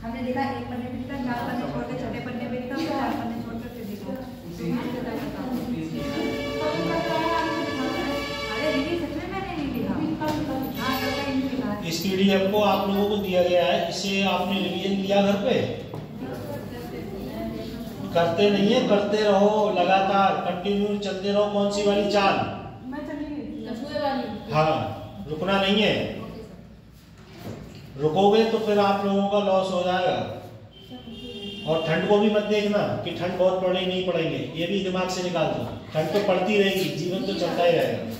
हमने देखा एक पन्ने पे लिखा, 4 पन्ने छोड़ के छोटे पन्ने पे लिखा, 4 पन्ने छोड़ कर फिर देखो। अरे दीदी सच में मैंने नहीं लिखा। हाँ कल का नहीं लिखा। इस पीडीएफ को आप लोगों को दिया गया है, इसे आपने रिवीजन किया घर पे? करते नहीं है, करते रहो लगातार, कंटिन्यू चलते रहो। कौन सी वाली चाल? मैं चली गई। हाँ, रुकना नहीं है। रुकोगे तो फिर आप लोगों का लॉस हो जाएगा। और ठंड को भी मत देखना कि ठंड बहुत पड़े नहीं पड़ेंगे, ये भी दिमाग से निकाल दो। ठंड तो पड़ती रहेगी, जीवन तो चलता ही रहेगा।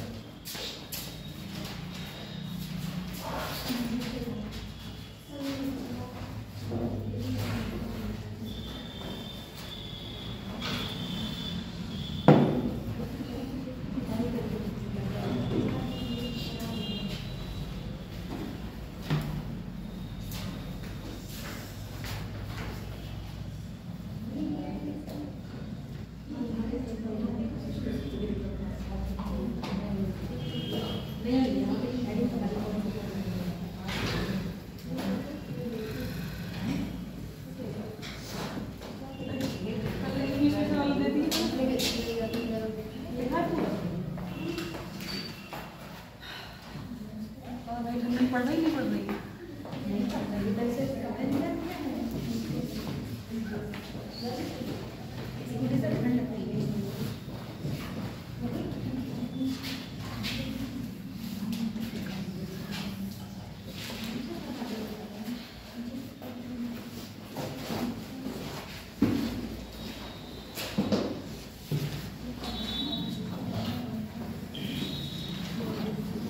पढ़ रही नहीं पढ़ रही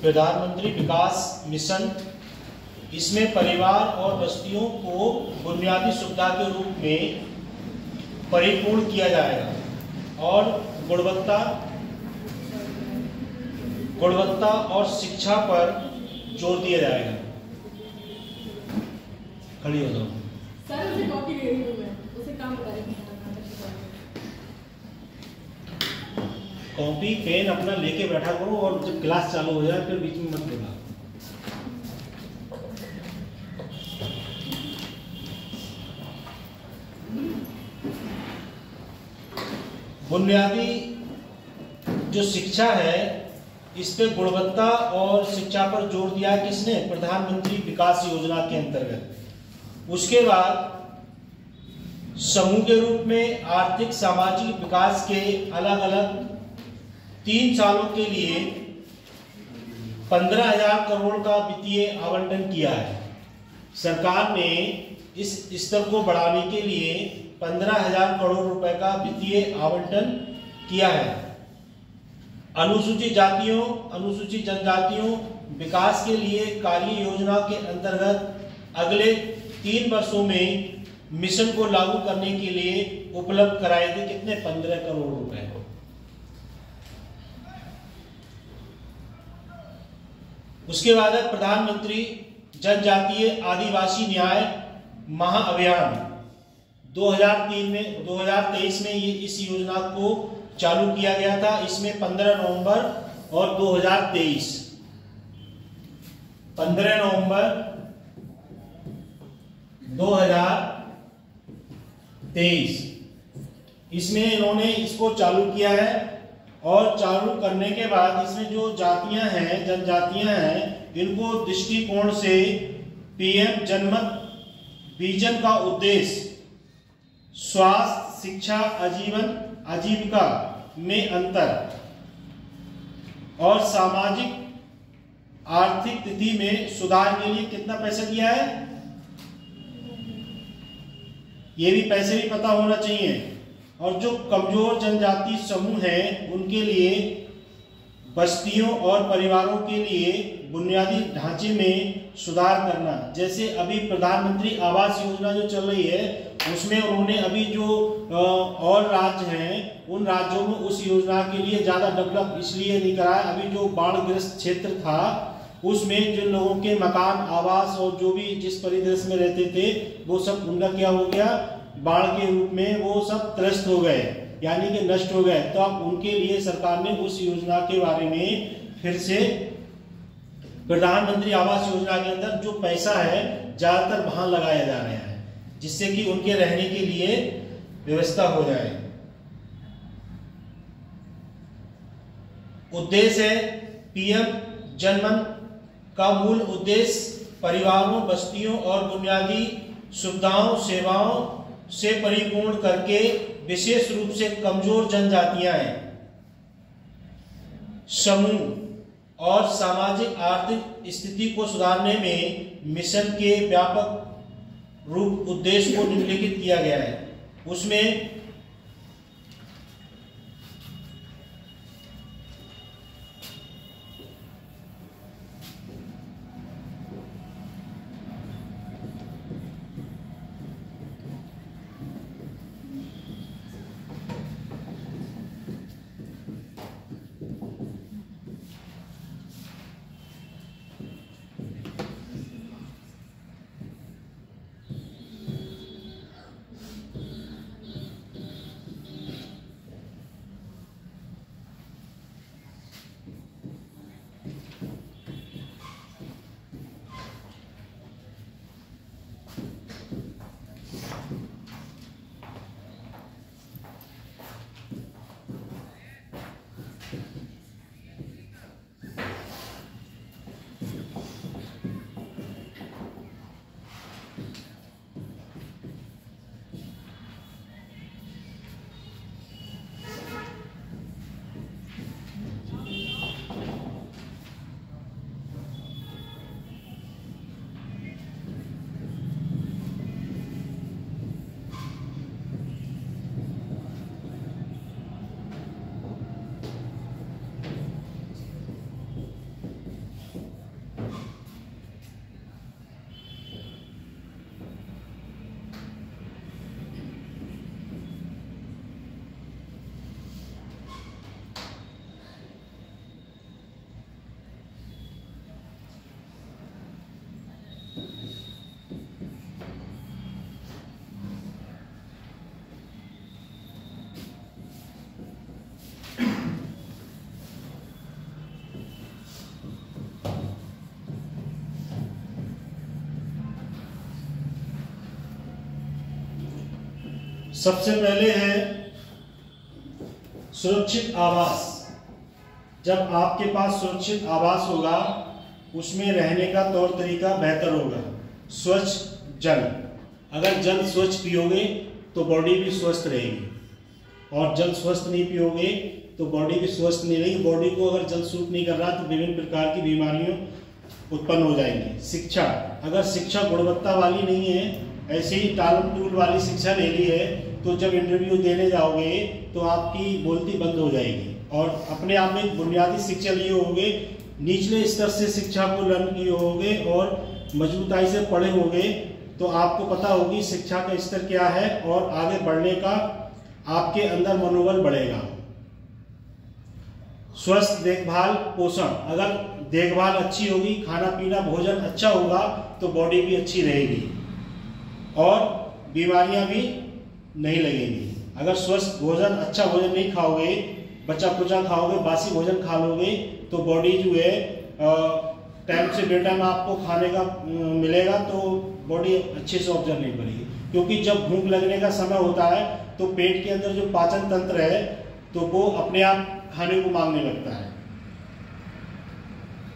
प्रधानमंत्री विकास मिशन, इसमें परिवार और बस्तियों को बुनियादी सुविधा के रूप में परिपूर्ण किया जाएगा और गुणवत्ता और शिक्षा पर जोर दिया जाएगा। खड़ी हो जाओ। सर उसे कॉपी दे रही हूं मैं, उसे काम बताएंगे। कॉपी पेन अपना लेके बैठा करो और जब क्लास चालू हो जाए फिर बीच में मत बोला। बुनियादी जो शिक्षा है, इस पे गुणवत्ता और शिक्षा पर जोर दिया किसने? प्रधानमंत्री विकास योजना के अंतर्गत। उसके बाद समूह के रूप में आर्थिक सामाजिक विकास के अलग अलग 3 सालों के लिए 15,000 करोड़ का वित्तीय आवंटन किया है। सरकार ने इस स्तर को बढ़ाने के लिए 15,000 करोड़ रुपए का वित्तीय आवंटन किया है। अनुसूचित जातियों, अनुसूचित जनजातियों विकास के लिए कार्य योजना के अंतर्गत अगले 3 वर्षों में मिशन को लागू करने के लिए उपलब्ध कराए थे कितने? 15 करोड़ रुपए। उसके बाद है प्रधानमंत्री जनजातीय आदिवासी न्याय महाअभियान। 2023 में ये इस योजना को चालू किया गया था। इसमें 15 नवंबर और 15 नवंबर 2023 इसमें इन्होंने इसको चालू किया है। और चालू करने के बाद इसमें जो जातियां हैं, जनजातियां हैं, इनको दृष्टिकोण से पीएम जनमत विजन का उद्देश्य स्वास्थ्य, शिक्षा, आजीविका में अंतर और सामाजिक आर्थिक स्थिति में सुधार के लिए कितना पैसा दिया है? ये भी पैसे भी पता होना चाहिए। और जो कमजोर जनजाति समूह हैं उनके लिए बस्तियों और परिवारों के लिए बुनियादी ढांचे में सुधार करना, जैसे अभी प्रधानमंत्री आवास योजना जो चल रही है उसमें उन्होंने अभी जो और राज्य हैं उन राज्यों में उस योजना के लिए ज़्यादा डेवलप इसलिए नहीं कराया। अभी जो बाढ़ग्रस्त क्षेत्र था उसमें जिन लोगों के मकान आवास और जो भी जिस परिदृश्य में रहते थे वो सब उनका क्या हो गया, बाढ़ के रूप में वो सब त्रस्त हो गए, यानी कि नष्ट हो गए। तो अब उनके लिए सरकार ने उस योजना के बारे में फिर से प्रधानमंत्री आवास योजना के अंदर जो पैसा है ज्यादातर वहां लगाया जा रहा है, जिससे कि उनके रहने के लिए व्यवस्था हो जाए। उद्देश्य है पीएम जनमन का मूल उद्देश्य परिवारों, बस्तियों और बुनियादी सुविधाओं सेवाओं से परिपूर्ण करके विशेष रूप से कमजोर जनजातियां समूह और सामाजिक आर्थिक स्थिति को सुधारने में मिशन के व्यापक रूप उद्देश्य को निम्नलिखित किया गया है। उसमें सबसे पहले है सुरक्षित आवास। जब आपके पास सुरक्षित आवास होगा उसमें रहने का तौर तरीका बेहतर होगा। स्वच्छ जल, अगर जल स्वच्छ पियोगे तो बॉडी भी स्वस्थ रहेगी, और जल स्वस्थ नहीं पियोगे तो बॉडी भी स्वस्थ नहीं रहेगी। बॉडी को अगर जल सूट नहीं कर रहा तो विभिन्न प्रकार की बीमारियां उत्पन्न हो जाएंगी। शिक्षा, अगर शिक्षा गुणवत्ता वाली नहीं है, ऐसे ही टालम टूल वाली शिक्षा ले ली है तो जब इंटरव्यू देने जाओगे तो आपकी बोलती बंद हो जाएगी। और अपने आप में बुनियादी शिक्षा लिए होगे, निचले स्तर से शिक्षा को लर्न किए होगे और मजबूताई से पढ़े होगे तो आपको पता होगी शिक्षा का स्तर क्या है और आगे बढ़ने का आपके अंदर मनोबल बढ़ेगा। स्वस्थ देखभाल पोषण, अगर देखभाल अच्छी होगी, खाना पीना भोजन अच्छा होगा तो बॉडी भी अच्छी रहेगी और बीमारियां भी नहीं लगेंगी। अगर स्वस्थ भोजन, अच्छा भोजन नहीं खाओगे, बचा कुचा खाओगे, बासी भोजन खा लोगे तो बॉडी जो है टाइम से बेटाइम आपको खाने का मिलेगा तो बॉडी अच्छे से ऑब्जर्व नहीं करेगी। क्योंकि जब भूख लगने का समय होता है तो पेट के अंदर जो पाचन तंत्र है तो वो अपने आप खाने को मांगने लगता है।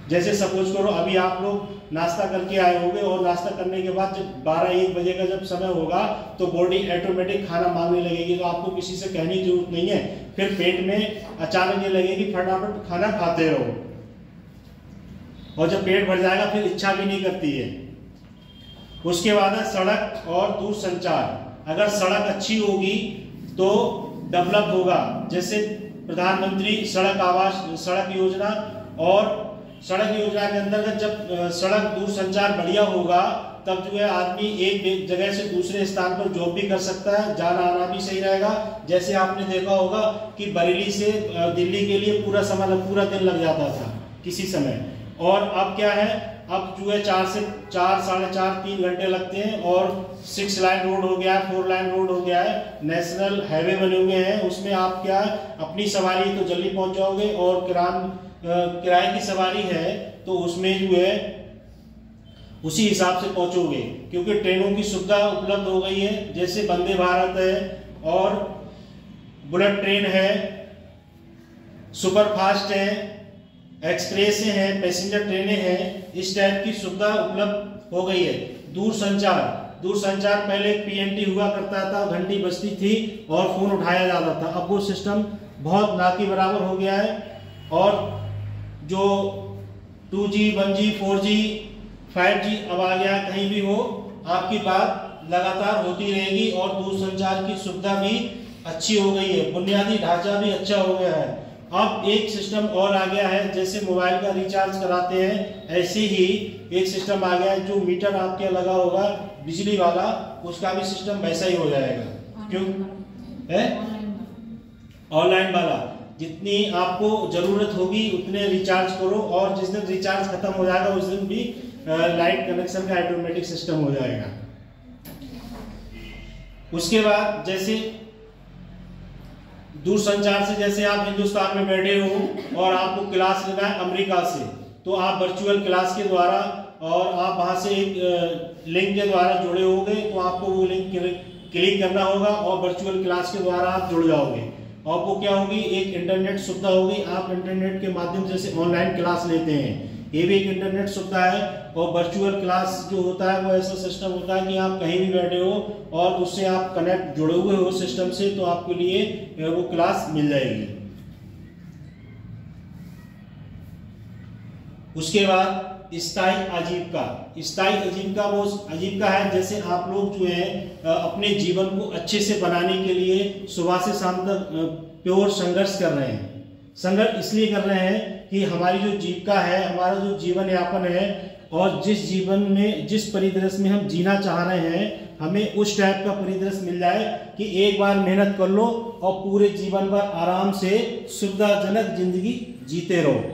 जैसे सपोज करो अभी आप लोग नाश्ता करके आए होंगे और नाश्ता करने के बाद जब 12-1 बजे का जब समय होगा तो बॉडी ऑटोमेटिक खाना मांगने लगेगी, तो आपको किसी से कहने की जरूरत नहीं है। फिर पेट में अचानक ये लगेगी फटाफट खाना खाते रहो, और जब पेट भर जाएगा फिर इच्छा भी नहीं करती है। उसके बाद है सड़क और दूरसंचार। अगर सड़क अच्छी होगी तो डेवलप होगा। जैसे प्रधानमंत्री सड़क योजना, और सड़क योजना के अंतर्गत जब सड़क दूरसंचार बढ़िया होगा तब जो है आदमी एक जगह से दूसरे स्थान पर जॉब भी कर सकता है, जाना आना भी सही रहेगा। जैसे आपने देखा होगा कि बरेली से दिल्ली के लिए पूरा दिन लग जाता था किसी समय, और अब क्या है, अब जो है 4 से 3 घंटे लगते हैं, और 6 लाइन रोड हो गया है, 4 लाइन रोड हो गया है, नेशनल हाईवे बने हुए हैं। उसमें आप क्या अपनी सवारी तो जल्दी पहुंच जाओगे, और किराए की सवारी है तो उसमें जो है उसी हिसाब से पहुंचोगे, क्योंकि ट्रेनों की सुविधा उपलब्ध हो गई है। जैसे वंदे भारत है और बुलेट ट्रेन है, सुपर फास्ट है, एक्सप्रेस हैं, पैसेंजर ट्रेनें हैं, इस टाइप की सुविधा उपलब्ध हो गई है। दूरसंचार पहले PNT हुआ करता था, घंटी बजती थी और फोन उठाया जाता था। अब वो सिस्टम बहुत ना के बराबर हो गया है, और जो 2G 1G 4G 5G अब आ गया, कहीं भी हो आपकी बात लगातार होती रहेगी, और दूरसंचार की सुविधा भी अच्छी हो गई है, बुनियादी ढांचा भी अच्छा हो गया है। अब एक सिस्टम और आ गया है, जैसे मोबाइल का रिचार्ज कराते हैं ऐसे ही एक सिस्टम आ गया है, जो मीटर आपके लगा होगा बिजली वाला, उसका भी सिस्टम वैसा ही हो जाएगा। क्यों है ऑनलाइन वाला, जितनी आपको जरूरत होगी उतने रिचार्ज करो, और जिस दिन रिचार्ज खत्म हो जाएगा उस दिन भी लाइट कनेक्शन का ऑटोमेटिक सिस्टम हो जाएगा। उसके बाद जैसे दूरसंचार से, जैसे आप हिंदुस्तान में बैठे हो और आपको क्लास लेना है अमेरिका से, तो आप वर्चुअल क्लास के द्वारा, और आप वहां से एक लिंक के द्वारा जुड़े होंगे, तो आपको वो लिंक क्लिक करना होगा और वर्चुअल क्लास के द्वारा आप जुड़ जाओगे। आपको क्या होगी, एक इंटरनेट सुविधा होगी, आप इंटरनेट के माध्यम से ऑनलाइन क्लास लेते हैं, ये भी एक इंटरनेट सुविधा है। और वर्चुअल क्लास जो होता है वो ऐसा सिस्टम होता है कि आप कहीं भी बैठे हो और उससे आप कनेक्ट जुड़े हुए हो सिस्टम से, तो आपके लिए वो क्लास मिल जाएगी। उसके बाद स्थायी आजीविका वो आजीविका है, जैसे आप लोग जो है अपने जीवन को अच्छे से बनाने के लिए सुबह से शाम तक प्योर संघर्ष कर रहे हैं। संघर्ष इसलिए कर रहे हैं कि हमारी जो जीविका है, हमारा जो जीवन यापन है, और जिस परिदृश्य में हम जीना चाह रहे हैं, हमें उस टाइप का परिदृश्य मिल जाए कि एक बार मेहनत कर लो और पूरे जीवन भर आराम से सुविधाजनक जिंदगी जीते रहो।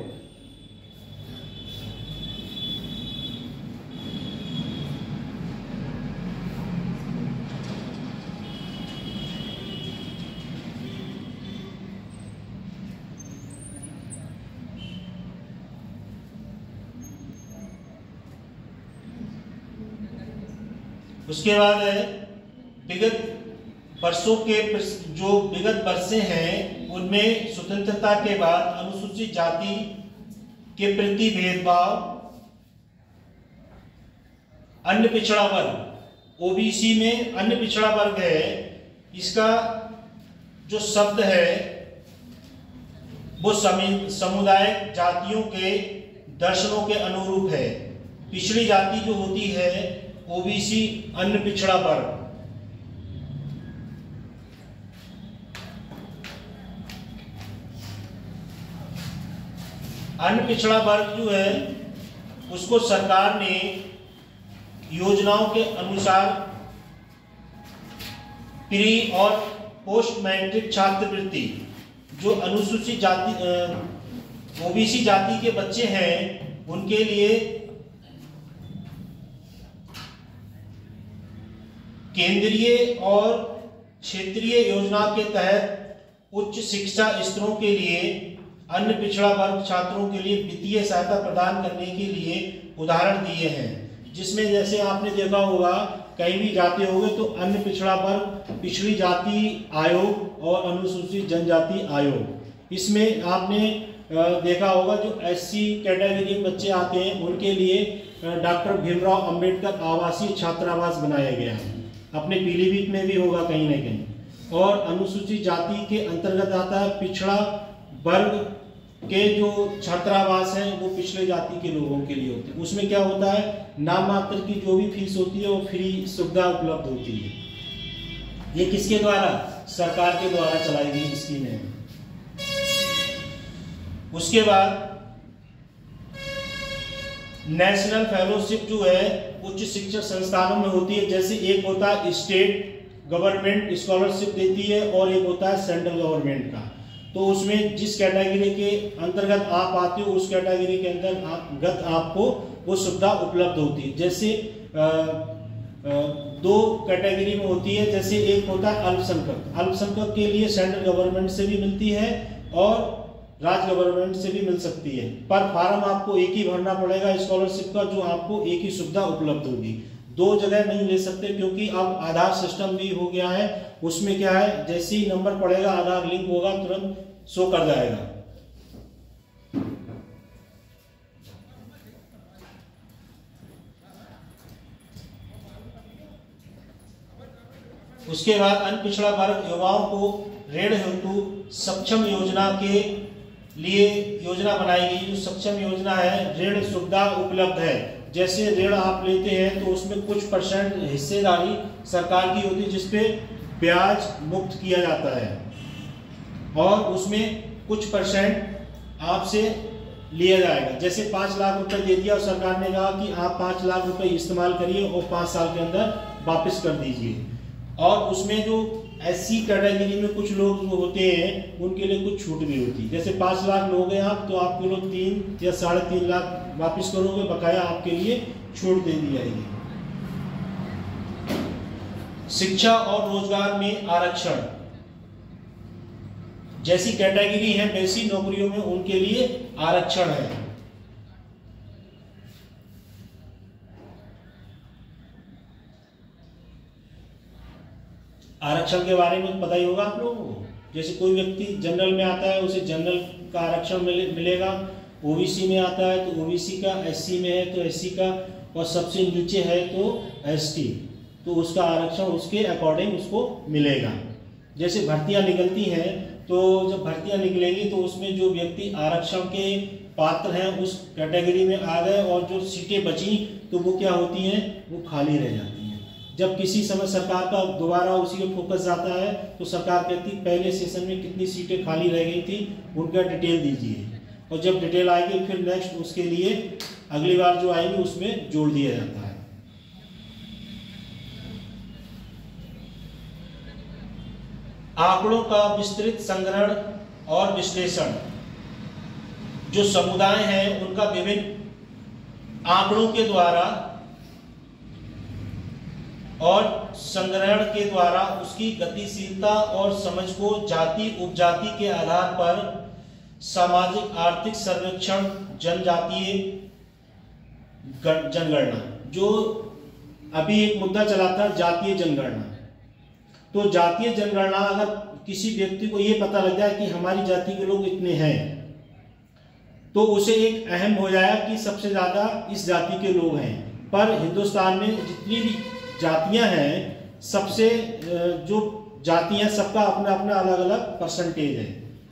उसके बाद है विगत वर्षे हैं उनमें स्वतंत्रता के बाद अनुसूचित जाति के प्रति भेदभाव, अन्य पिछड़ा वर्ग ओबीसी में अन्य पिछड़ा वर्ग है, इसका जो शब्द है वो समुदायिक जातियों के दर्शनों के अनुरूप है। पिछड़ी जाति जो होती है ओबीसी अन्य पिछड़ा वर्ग, अन्य पिछड़ा वर्ग जो है उसको सरकार ने योजनाओं के अनुसार प्री और पोस्ट मैट्रिक छात्रवृत्ति, जो अनुसूचित जाति ओबीसी जाति के बच्चे हैं उनके लिए केंद्रीय और क्षेत्रीय योजना के तहत उच्च शिक्षा स्तरों के लिए अन्य पिछड़ा वर्ग छात्रों के लिए वित्तीय सहायता प्रदान करने के लिए उदाहरण दिए हैं, जिसमें जैसे आपने देखा होगा कहीं भी जाते होंगे तो अन्य पिछड़ा वर्ग, पिछड़ी जाति आयोग और अनुसूचित जनजाति आयोग, इसमें आपने देखा होगा जो SC कैटेगरी के बच्चे आते हैं उनके लिए डॉक्टर भीमराव अंबेडकर आवासीय छात्रावास बनाया गया है, अपने पीलीभीत में भी होगा कहीं ना कहीं। और अनुसूचित जाति के अंतर्गत आता है पिछड़ा वर्ग के जो छात्रावास हैं वो पिछले जाति के लोगों के लिए होते हैं। उसमें क्या होता है, नाम मात्र की जो भी फीस होती है वो फ्री सुविधा उपलब्ध होती है। ये किसके द्वारा? सरकार के द्वारा चलाई गई स्कीम है। उसके बाद नेशनल फेलोशिप जो है उच्च शिक्षा संस्थानों में होती है। जैसे एक होता है स्टेट गवर्नमेंट स्कॉलरशिप देती है और एक होता है सेंट्रल गवर्नमेंट का। तो उसमें जिस कैटेगरी के अंतर्गत आप आते हो उस कैटेगरी के अंतर्गत आपको वो सुविधा उपलब्ध होती है। जैसे दो कैटेगरी में होती है। जैसे एक होता है अल्पसंख्यक। अल्पसंख्यक के लिए सेंट्रल गवर्नमेंट से भी मिलती है और राज्य गवर्नमेंट से भी मिल सकती है, पर फॉर्म आपको एक ही भरना पड़ेगा स्कॉलरशिप का, जो आपको एक ही सुविधा उपलब्ध होगी। दो जगह नहीं ले सकते क्योंकि अब आधार सिस्टम भी हो गया है। उसमें क्या है, जैसे ही नंबर पड़ेगा आधार लिंक होगा तुरंत शो कर जाएगा। उसके बाद अन्य पिछड़ा वर्ग युवाओं को ऋण हेतु सक्षम योजना के लिए योजना बनाई गई। जो सक्षम योजना है ऋण सुविधा उपलब्ध है। जैसे ऋण आप लेते हैं तो उसमें कुछ परसेंट हिस्सेदारी सरकार की होती है जिसपे ब्याज मुक्त किया जाता है और उसमें कुछ परसेंट आपसे लिया जाएगा। जैसे 5 लाख रुपए दे दिया और सरकार ने कहा कि आप 5 लाख रुपए इस्तेमाल करिए और 5 साल के अंदर वापस कर दीजिए। और उसमें जो एससी कैटेगरी में कुछ लोग जो होते हैं उनके लिए कुछ छूट भी होती है। जैसे 5 लाख लोग हैं आप, तो आपके लोग 3 या 3.5 लाख वापस करोगे, बकाया आपके लिए छूट दे दी जाएगी। शिक्षा और रोजगार में आरक्षण, जैसी कैटेगरी है वैसी नौकरियों में उनके लिए आरक्षण है। आरक्षण के बारे में पता ही होगा आप लोगों को। जैसे कोई व्यक्ति जनरल में आता है उसे जनरल का आरक्षण मिलेगा, ओबीसी में आता है तो ओबीसी का, एससी में है तो एससी का, और सबसे नीचे है तो एसटी, तो उसका आरक्षण उसके अकॉर्डिंग उसको मिलेगा। जैसे भर्तियां निकलती हैं तो जब भर्तियां निकलेंगी तो उसमें जो व्यक्ति आरक्षण के पात्र हैं उस कैटेगरी में आ गए और जो सीटें बची तो वो क्या होती हैं, वो खाली रह जाती हैं। जब किसी समय सरकार का दोबारा उसी पे फोकस जाता है तो सरकार कहती पहले सेशन में कितनी सीटें खाली रह गई थी उनका डिटेल दीजिए, और जब डिटेल आएगी फिर नेक्स्ट उसके लिए अगली बार जो आएगी उसमें जोड़ दिया जाता है। आंकड़ों का विस्तृत संग्रहण और विश्लेषण, जो समुदाय हैं उनका विभिन्न आंकड़ों के द्वारा और संग्रहण के द्वारा उसकी गतिशीलता और समझ को जाति उपजाति के आधार पर सामाजिक आर्थिक सर्वेक्षण, जनजातीय जनगणना, जो अभी एक मुद्दा चला था जातीय जनगणना। तो जातीय जनगणना अगर किसी व्यक्ति को ये पता लग जाए कि हमारी जाति के लोग इतने हैं तो उसे एक अहम हो जाए कि सबसे ज्यादा इस जाति के लोग हैं। पर हिंदुस्तान में जितनी भी जातियां हैं, सबसे जो जातियां सबका अपना अपना अलग अलग परसेंटेज है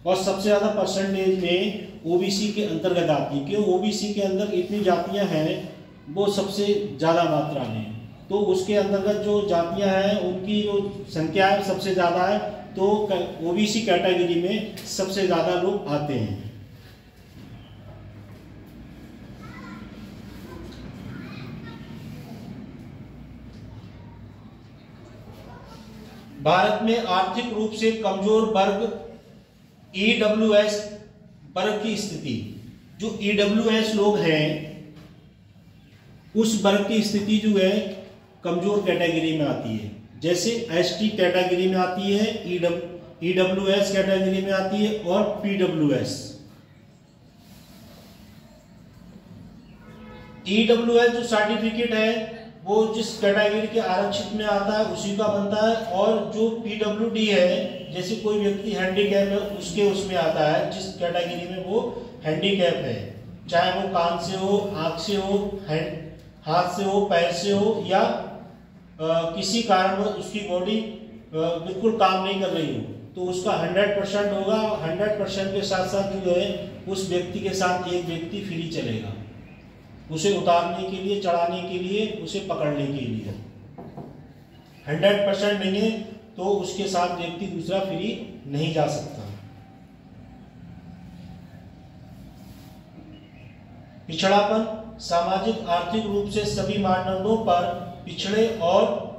और सबसे ज्यादा परसेंटेज में ओबीसी के अंतर्गत आती है। क्यों? ओबीसी के अंदर इतनी जातियां हैं वो सबसे ज्यादा मात्रा में, तो उसके अंतर्गत जो जातियां हैं उनकी जो संख्या है सबसे ज्यादा है, तो ओबीसी कैटेगरी में सबसे ज्यादा लोग आते हैं। भारत में आर्थिक रूप से कमजोर वर्ग ईडब्ल्यूएस वर्ग की स्थिति, जो ईडब्ल्यूएस लोग हैं उस वर्ग की स्थिति जो है कमजोर कैटेगरी में आती है। जैसे एसटी कैटेगरी में आती है, ईडब्ल्यूएस कैटेगरी में आती है और पीडब्ल्यूएस। ईडब्ल्यूएस जो सर्टिफिकेट है वो जिस कैटेगरी के आरक्षित में आता है उसी का बनता है, और जो पीडब्ल्यूडी है, जैसे कोई व्यक्ति हैंडीकैप है उसके उसमें आता है जिस कैटेगरी में वो हैंडीकैप है, चाहे वो कान से हो, आंख से हो, हाथ से हो, पैर से हो, या किसी कारणवश उसकी बॉडी बिल्कुल काम नहीं कर रही हो, तो उसका 100% होगा। 100% के साथ साथ जो है उस व्यक्ति के साथ एक व्यक्ति फ्री चलेगा, उसे उतारने के लिए, चढ़ाने के लिए, उसे पकड़ने के लिए। 100% नहीं है तो उसके साथ व्यक्ति दूसरा फ्री नहीं जा सकता। पिछड़ापन सामाजिक आर्थिक रूप से सभी मानदंडों पर पिछड़े और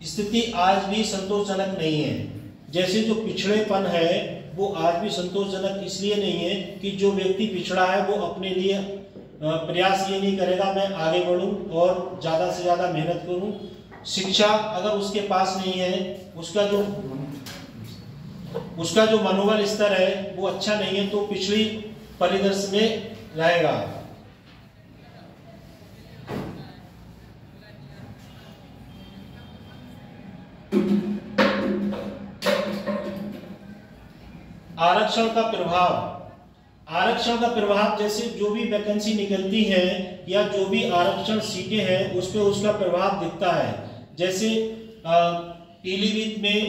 स्थिति आज भी संतोषजनक नहीं है। जैसे जो पिछड़ेपन है वो आज भी संतोषजनक इसलिए नहीं है कि जो व्यक्ति पिछड़ा है वो अपने लिए प्रयास ये नहीं करेगा मैं आगे बढ़ूं और ज्यादा से ज्यादा मेहनत करूं। शिक्षा अगर उसके पास नहीं है, उसका जो मनोबल स्तर है वो अच्छा नहीं है, तो पिछड़ी परिदृश्य में रहेगा। आरक्षण का प्रभाव जैसे जो भी वैकेंसी निकलती है या जो भी आरक्षण सीटें हैं उस पर उसका प्रभाव दिखता है। जैसे पीलीभीत में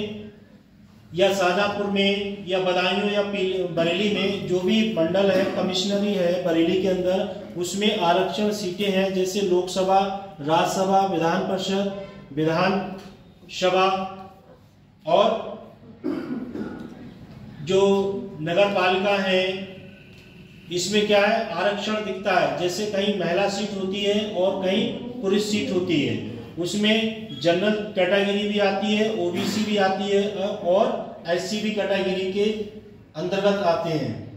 या शाहजहांपुर में या बदायूं या बरेली में जो भी मंडल है, कमिश्नरी है बरेली के अंदर, उसमें आरक्षण सीटें हैं। जैसे लोकसभा, राज्यसभा, विधान परिषद, विधानसभा और जो नगर पालिका है, इसमें क्या है आरक्षण दिखता है। जैसे कहीं महिला सीट होती है और कहीं पुरुष सीट होती है, उसमें जनरल कैटेगरी भी आती है, ओबीसी भी आती है और एससी भी कैटेगरी के अंतर्गत आते हैं।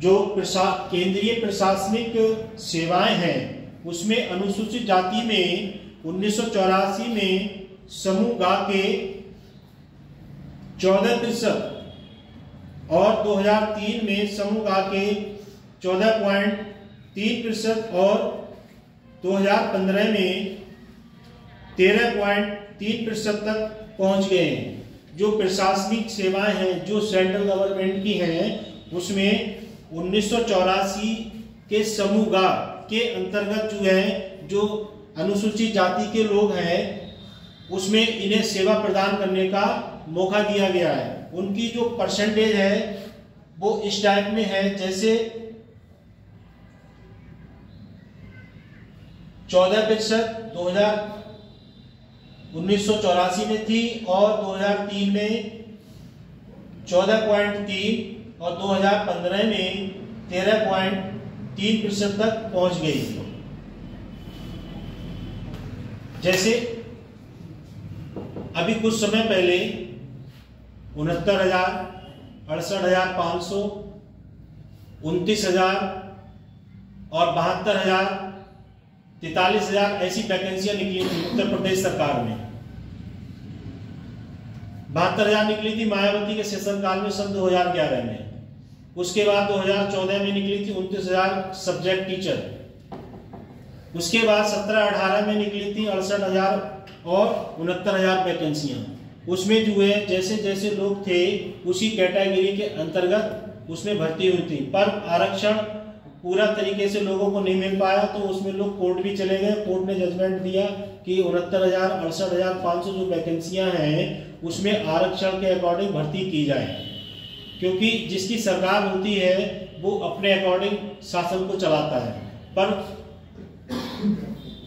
जो केंद्रीय प्रशासनिक सेवाएं हैं उसमें अनुसूचित जाति में 1984 में समूह ग के 14% और 2003 में समूह ग के 14.3% और 2015 में 13.3% तक पहुंच गए हैं। जो प्रशासनिक सेवाएं हैं जो सेंट्रल गवर्नमेंट की हैं उसमें 1984 के समूह ग के अंतर्गत जो है जो अनुसूचित जाति के लोग हैं उसमें इन्हें सेवा प्रदान करने का मौका दिया गया है। उनकी जो परसेंटेज है वो इस टाइप में है, जैसे 14% 1984 में थी और 2003 में 14.3 और 2015 में 13.3% तक पहुंच गई। जैसे अभी कुछ समय पहले 69,000, 68,500, 29,000 और 72,000, 43,000 ऐसी वैकेंसियां निकली थी उत्तर प्रदेश सरकार में। 72,000 निकली थी मायावती के शासनकाल में सन 2011 में। उसके बाद 2014 में निकली थी 29,000 सब्जेक्ट टीचर। उसके बाद 17-18 में निकली थी 68,000 और 69,000 वैकेंसियां। उसमें जो है जैसे जैसे लोग थे उसी कैटेगरी के अंतर्गत उसमें भर्ती हुई थी, पर आरक्षण पूरा तरीके से लोगों को नहीं मिल पाया, तो उसमें लोग कोर्ट भी चले गए। कोर्ट ने जजमेंट दिया कि 69,000, 68,500 जो वैकेंसियां हैं उसमें आरक्षण के अकॉर्डिंग भर्ती की जाए, क्योंकि जिसकी सरकार होती है वो अपने अकॉर्डिंग शासन को चलाता है। पर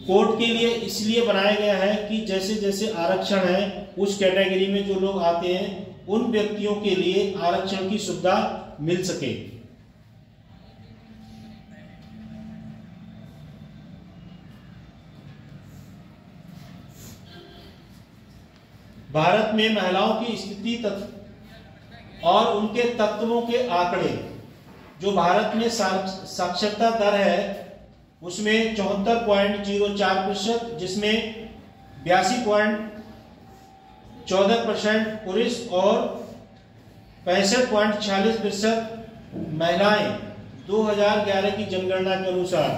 कोर्ट के लिए इसलिए बनाया गया है कि जैसे जैसे आरक्षण है उस कैटेगरी में जो लोग आते हैं उन व्यक्तियों के लिए आरक्षण की सुविधा मिल सके। भारत में महिलाओं की स्थिति और उनके तत्वों के आंकड़े, जो भारत में साक्षरता दर है उसमें 74.04%, जिसमें 82.14% पुरुष और 65.46% महिलाएं 2011 की जनगणना के अनुसार।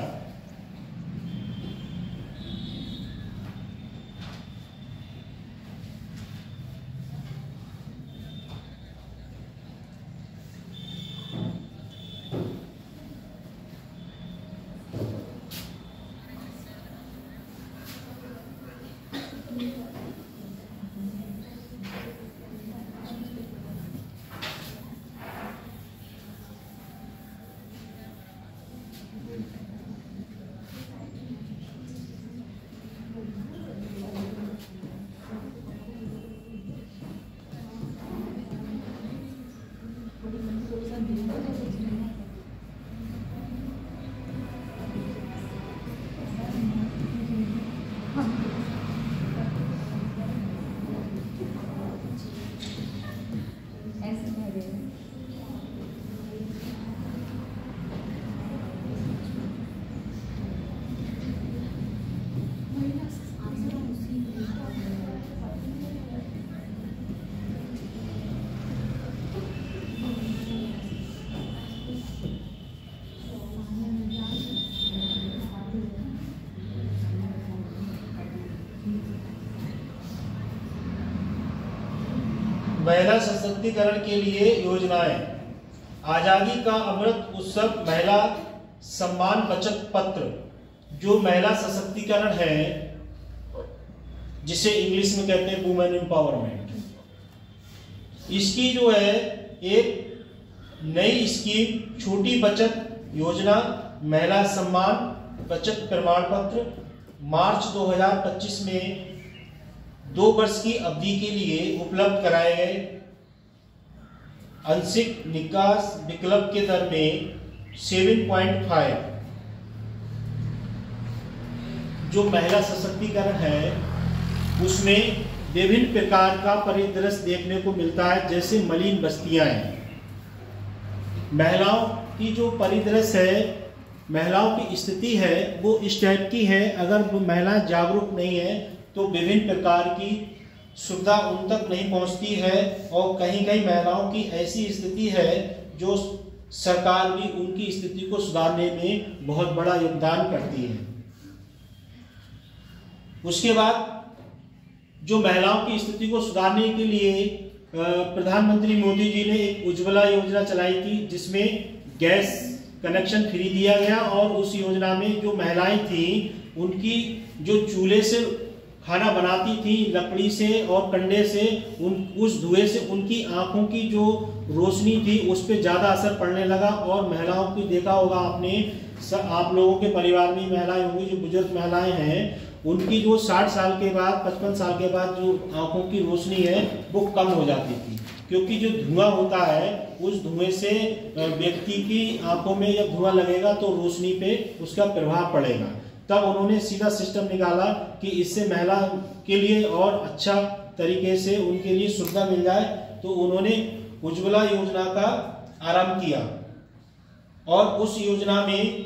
महिला सशक्तिकरण के लिए योजनाएं। आजादी का अमृत उत्सव महिला सम्मान बचत पत्र, जो महिला सशक्तिकरण है, जिसे इंग्लिश में कहते हैं वुमेन एम्पावरमेंट, इसकी जो है एक नई स्कीम छोटी बचत योजना महिला सम्मान बचत प्रमाण पत्र मार्च 2025 में 2 वर्ष की अवधि के लिए उपलब्ध कराए गए आंशिक निकास विकल्प के दर में 7.5। जो महिला सशक्तिकरण है उसमें विभिन्न प्रकार का परिदृश्य देखने को मिलता है, जैसे मलिन बस्तियां हैं। महिलाओं की जो परिदृश्य है, महिलाओं की स्थिति है, वो इस टाइप की है। अगर वो महिलाएं जागरूक नहीं है तो विभिन्न प्रकार की सुविधा उन तक नहीं पहुंचती है, और कहीं कहीं महिलाओं की ऐसी स्थिति है जो सरकार भी उनकी स्थिति को सुधारने में बहुत बड़ा योगदान करती है। उसके बाद जो महिलाओं की स्थिति को सुधारने के लिए प्रधानमंत्री मोदी जी ने एक उज्ज्वला योजना चलाई थी, जिसमें गैस कनेक्शन फ्री दिया गया, और उस योजना में जो महिलाएं थी उनकी जो चूल्हे से खाना बनाती थी लकड़ी से और कंडे से, उस धुएं से उनकी आंखों की जो रोशनी थी उस पर ज़्यादा असर पड़ने लगा। और महिलाओं की देखा होगा आपने, आप लोगों के परिवार में महिलाएं होंगी जो बुजुर्ग महिलाएं हैं, उनकी जो 60 साल के बाद 55 साल के बाद जो आंखों की रोशनी है वो कम हो जाती थी, क्योंकि जो धुआं होता है उस धुएं से व्यक्ति की आंखों में जब धुआं लगेगा तो रोशनी पे उसका प्रभाव पड़ेगा। तब उन्होंने सीधा सिस्टम निकाला कि इससे महिला के लिए और अच्छा तरीके से उनके लिए सुविधा मिल जाए, तो उन्होंने उज्ज्वला योजना का आरंभ किया। और उस योजना में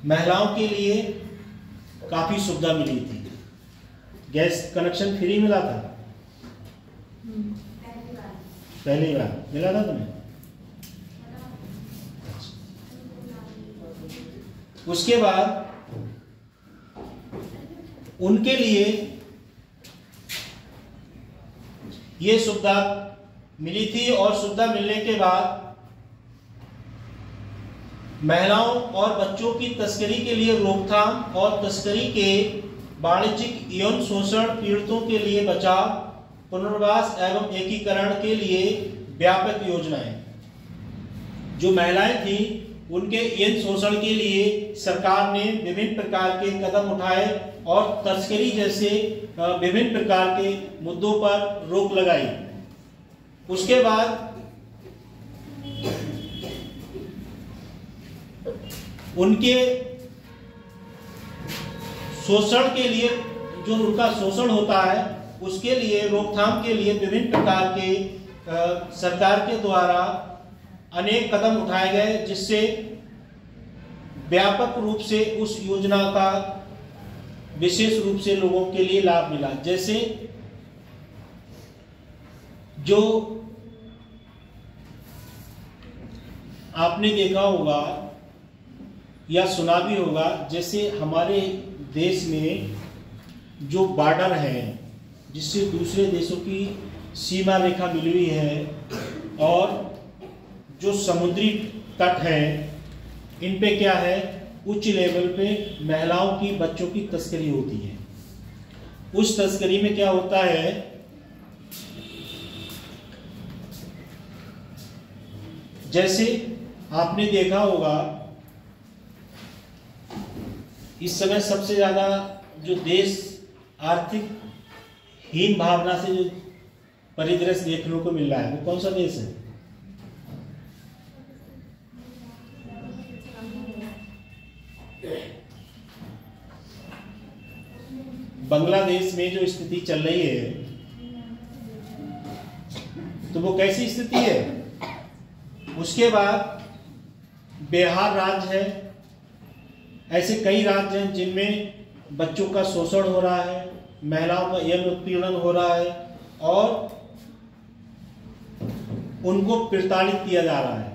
महिलाओं के लिए काफी सुविधा मिली थी। गैस कनेक्शन फ्री मिला था, पहली बार मिला था तुम्हें। उसके बाद उनके लिए ये सुविधा मिली थी, और सुविधा मिलने के बाद महिलाओं और बच्चों की तस्करी के लिए रोकथाम और तस्करी के वाणिज्यिक यौन शोषण पीड़ितों के लिए बचाव, पुनर्वास एवं एकीकरण के लिए व्यापक योजनाएं। जो महिलाएं थी उनके यौन शोषण के लिए सरकार ने विभिन्न प्रकार के कदम उठाए और तस्करी जैसे विभिन्न प्रकार के मुद्दों पर रोक लगाई। उसके बाद उनके शोषण के लिए, जो उनका शोषण होता है उसके लिए रोकथाम के लिए विभिन्न प्रकार के सरकार के द्वारा अनेक कदम उठाए गए, जिससे व्यापक रूप से उस योजना का विशेष रूप से लोगों के लिए लाभ मिला। जैसे जो आपने देखा होगा या सुना भी होगा, जैसे हमारे देश में जो बॉर्डर है जिससे दूसरे देशों की सीमा रेखा मिली हुई है, और जो समुद्री तट है, इन पे क्या है, उच्च लेवल पे महिलाओं की, बच्चों की तस्करी होती है। उस तस्करी में क्या होता है, जैसे आपने देखा होगा इस समय सबसे ज्यादा जो देश आर्थिक हीन भावना से जो परिदृश्य देखने को मिल रहा है, वो कौन सा देश है? बांग्लादेश में जो स्थिति चल रही है, तो वो कैसी स्थिति है? उसके बाद बिहार राज्य है, ऐसे कई राज्य हैं जिनमें बच्चों का शोषण हो रहा है, महिलाओं का यौन उत्पीड़न हो रहा है और उनको प्रताड़ित किया जा रहा है।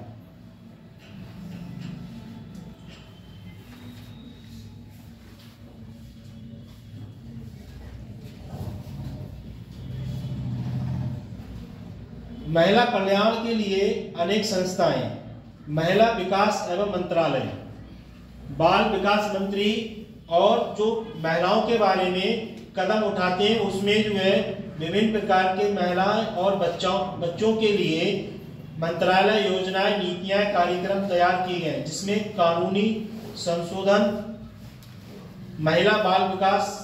महिला कल्याण के लिए अनेक संस्थाएं, महिला विकास एवं मंत्रालय, बाल विकास मंत्री और जो महिलाओं के बारे में कदम उठाते हैं उसमें जो है विभिन्न प्रकार के महिलाएं और बच्चों के लिए मंत्रालय योजनाएं, नीतियां, कार्यक्रम तैयार किए गए जिसमें कानूनी संशोधन, महिला बाल विकास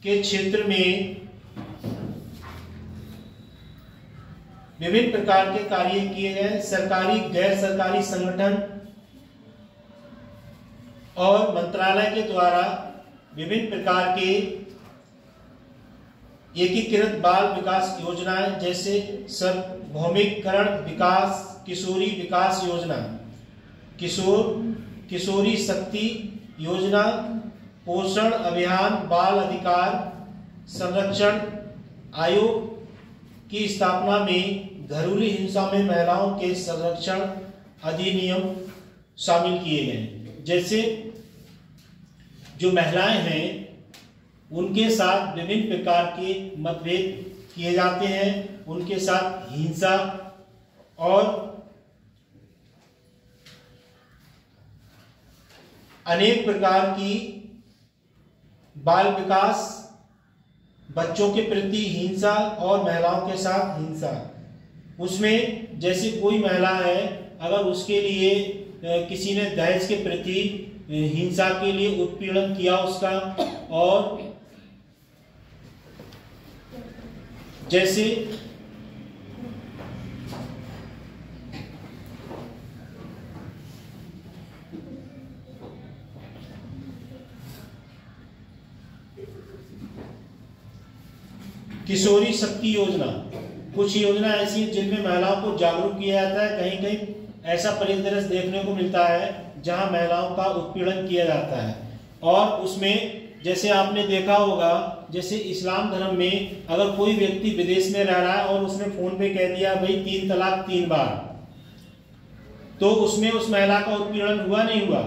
के क्षेत्र में विभिन्न प्रकार के कार्य किए गए। सरकारी गैर सरकारी संगठन और मंत्रालय के द्वारा विभिन्न प्रकार के एकीकृत बाल विकास योजनाएं जैसे सार्वभौमिकरण विकास, किशोरी विकास योजना, किशोरी शक्ति योजना, पोषण अभियान, बाल अधिकार संरक्षण आयोग की स्थापना में घरेलू हिंसा में महिलाओं के संरक्षण अधिनियम शामिल किए गए। जैसे जो महिलाएं हैं उनके साथ विभिन्न प्रकार के मतभेद किए जाते हैं, उनके साथ हिंसा और अनेक प्रकार की बाल विकास, बच्चों के प्रति हिंसा और महिलाओं के साथ हिंसा, उसमें जैसे कोई महिला है अगर उसके लिए किसी ने दहेज के प्रति हिंसा के लिए उत्पीड़न किया उसका, और जैसे किशोरी शक्ति योजना, कुछ योजना ऐसी है जिनमें महिलाओं को जागरूक किया जाता है। कहीं कहीं ऐसा परिदृश्य देखने को मिलता है जहां महिलाओं का उत्पीड़न किया जाता है, और उसमें जैसे आपने देखा होगा जैसे इस्लाम धर्म में अगर कोई व्यक्ति विदेश में रह रहा है और उसने फोन पे कह दिया भाई 3 तलाक 3 बार, तो उसमें उस महिला का उत्पीड़न हुआ नहीं हुआ।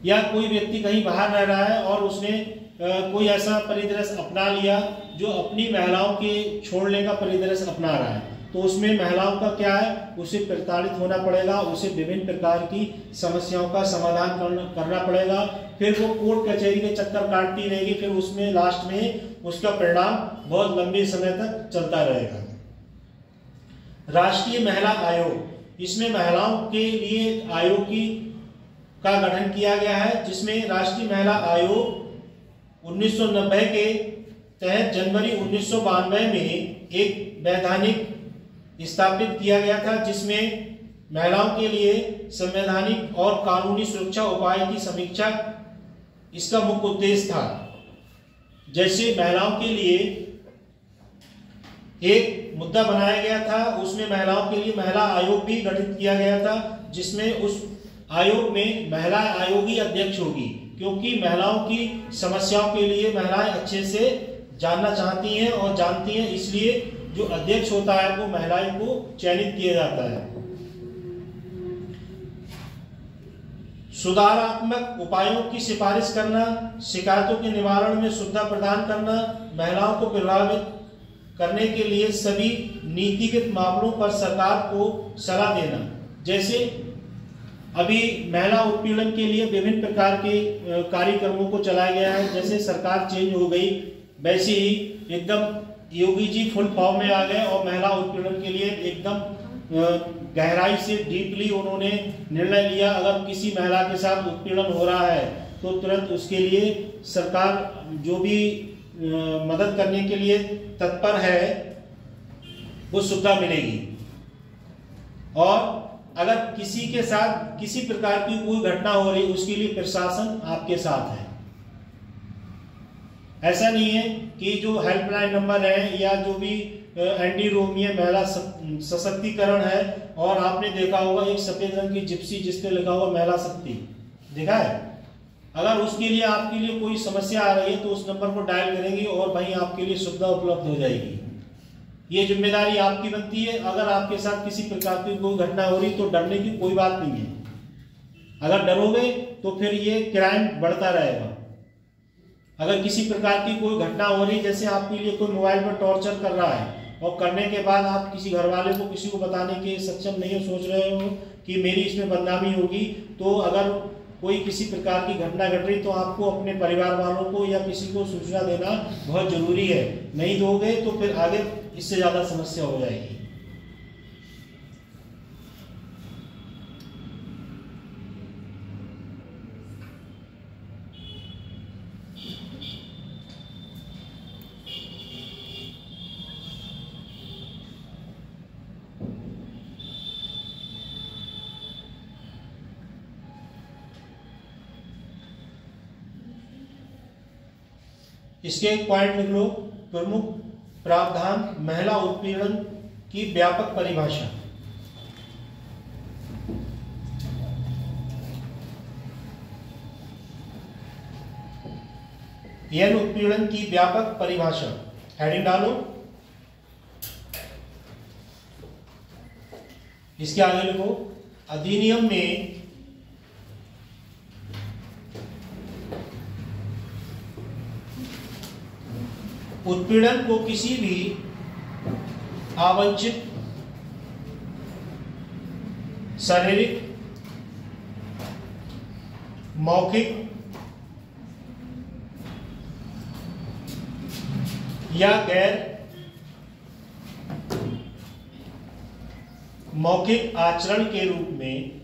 या कोई व्यक्ति कहीं बाहर रह रहा है और उसने कोई ऐसा परिदृश्य अपना लिया जो अपनी महिलाओं के छोड़ने का परिदृश्य अपना रहा है, तो उसमें महिलाओं का क्या है, उसे प्रताड़ित होना पड़ेगा, उसे विभिन्न प्रकार की समस्याओं का समाधान करना पड़ेगा, फिर वो कोर्ट कचहरी के चक्कर काटती रहेगी, फिर उसमें लास्ट में उसका परिणाम बहुत लंबे समय तक चलता रहेगा। राष्ट्रीय महिला आयोग, इसमें महिलाओं के लिए आयोग का गठन किया गया है, जिसमें राष्ट्रीय महिला आयोग 1990 के तहत जनवरी 1992 में एक वैधानिक स्थापित किया गया था, जिसमें महिलाओं के लिए संवैधानिक और कानूनी सुरक्षा उपाय की समीक्षा इसका मुख्य उद्देश्य था। जैसे महिलाओं के लिए एक मुद्दा बनाया गया था, उसमें महिलाओं के लिए महिला आयोग भी गठित किया गया था, जिसमें उस आयोग में महिला आयोगी अध्यक्ष होगी, क्योंकि महिलाओं की समस्याओं के लिए महिलाएं अच्छे से जानना चाहती हैं और जानती हैं, इसलिए जो अध्यक्ष होता है वो महिलाएं को चयनित किया जाता है। सुधारात्मक उपायों की सिफारिश करना, शिकायतों के निवारण में सुविधा प्रदान करना, महिलाओं को प्रभावित करने के लिए सभी नीतिगत मामलों पर सरकार को सलाह देना। जैसे अभी महिला उत्पीड़न के लिए विभिन्न प्रकार के कार्यक्रमों को चलाया गया है, जैसे सरकार चेंज हो गई वैसे ही एकदम योगी जी फुल फॉर्म में आ गए और महिला उत्पीड़न के लिए एकदम गहराई से डीपली उन्होंने निर्णय लिया। अगर किसी महिला के साथ उत्पीड़न हो रहा है तो तुरंत उसके लिए सरकार जो भी मदद करने के लिए तत्पर है वो सुविधा मिलेगी। और अगर किसी के साथ किसी प्रकार की कोई घटना हो रही उसके लिए प्रशासन आपके साथ है। ऐसा नहीं है कि जो हेल्पलाइन नंबर है या जो भी एंटी रोमियो महिला सशक्तिकरण है, और आपने देखा होगा एक सफेद रंग की जिप्सी जिस पे लिखा हुआ महिला शक्ति, देखा है, अगर उसके लिए आपके लिए कोई समस्या आ रही है तो उस नंबर को डायल करेंगे और वहीं आपके लिए सुविधा उपलब्ध हो जाएगी। ये जिम्मेदारी आपकी बनती है। अगर आपके साथ किसी प्रकार की कोई घटना हो रही तो डरने की कोई बात नहीं है। अगर डरोगे तो फिर ये क्राइम बढ़ता रहेगा। अगर किसी प्रकार की कोई घटना हो रही, जैसे आपके लिए कोई मोबाइल पर टॉर्चर कर रहा है और करने के बाद आप किसी घर वाले को, किसी को बताने के सक्षम नहीं हो, सोच रहे हो कि मेरी इसमें बदनामी होगी, तो अगर कोई किसी प्रकार की घटना घट रही तो आपको अपने परिवार वालों को या किसी को सूचना देना बहुत जरूरी है। नहीं दोगे तो फिर आगे इससे ज्यादा समस्या हो जाएगी। इसके एक पॉइंट लिख लो, प्रमुख प्रावधान, महिला उत्पीड़न की व्यापक परिभाषा। यौन उत्पीड़न की व्यापक परिभाषा, हेडिंग डालो। इसके आगे लिखो, अधिनियम में उत्पीड़न को किसी भी आवांछित शारीरिक, मौखिक या गैर मौखिक आचरण के रूप में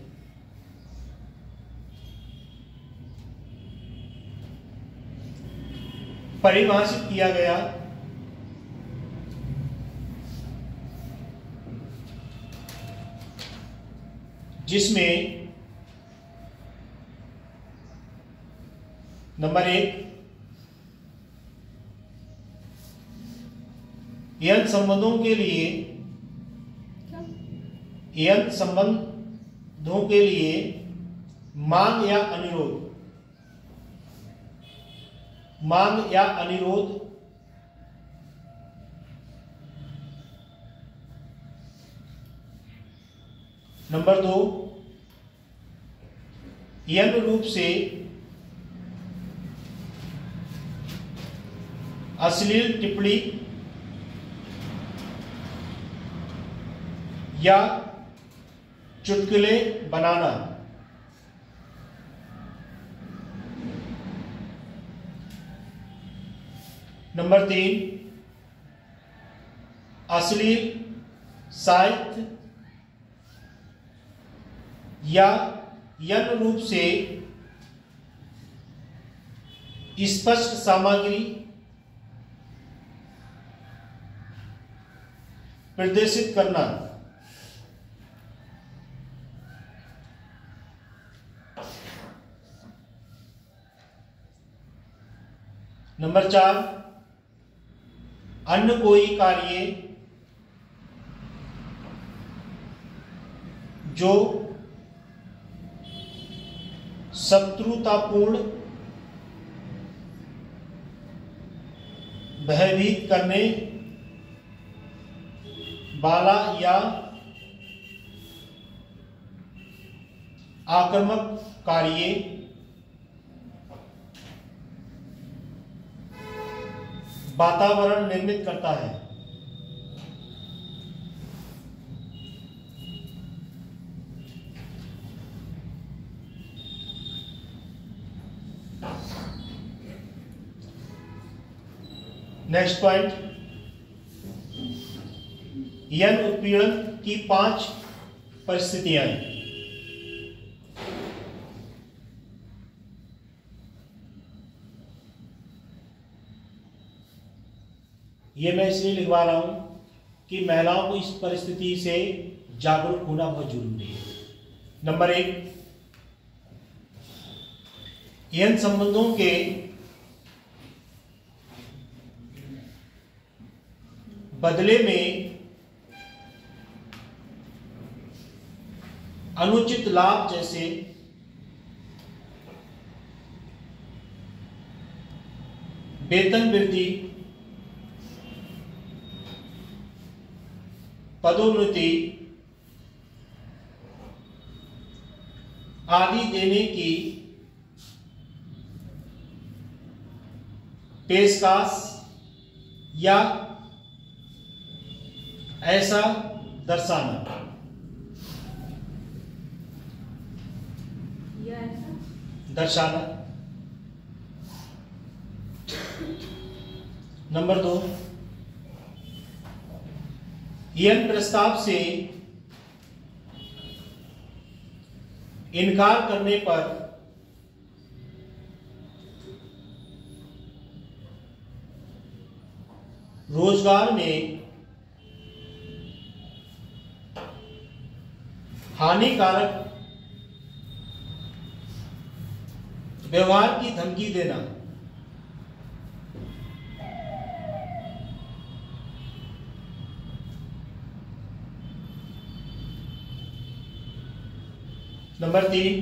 परिभाषित किया गया, जिसमें नंबर 1 यौन संबंधों के लिए, यौन संबंधों के लिए मांग या अनुरोध, मांग या अनुरोध, नंबर 2 यौन रूप से अश्लील टिप्पणी या चुटकुले बनाना, नंबर 3 अश्लील साहित्य या यौन रूप से स्पष्ट सामग्री प्रदर्शित करना, नंबर 4 अन्य कोई कार्य जो शत्रुतापूर्ण, भयभीत करने वाला या आक्रामक कार्य, वातावरण निर्मित करता है। नेक्स्ट पॉइंट, यौन उत्पीड़न की 5 परिस्थितियां। ये मैं इसलिए लिखवा रहा हूं कि महिलाओं को इस परिस्थिति से जागरूक होना बहुत जरूरी है। नंबर 1 यौन संबंधों के बदले में अनुचित लाभ जैसे वेतन वृद्धि, पदोन्नति आदि देने की पेशकश या ऐसा दर्शाना। या ऐसा दर्शाना। नंबर 2, यह प्रस्ताव से इनकार करने पर रोजगार में हानिकारक व्यवहार की धमकी देना। नंबर 3,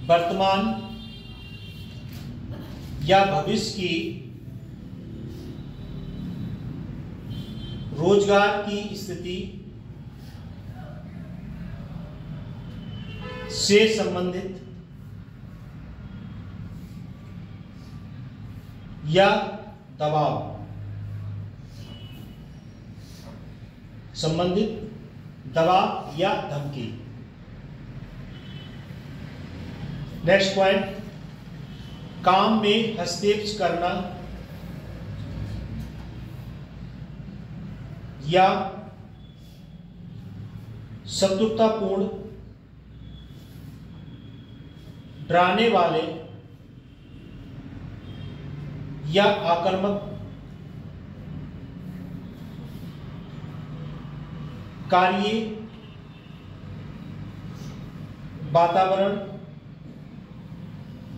वर्तमान या भविष्य की रोजगार की स्थिति से संबंधित या दबाव, संबंधित दबाव या धमकी। नेक्स्ट पॉइंट, काम में हस्तक्षेप करना या शत्रुतापूर्ण, डराने वाले या आक्रामक कार्य वातावरण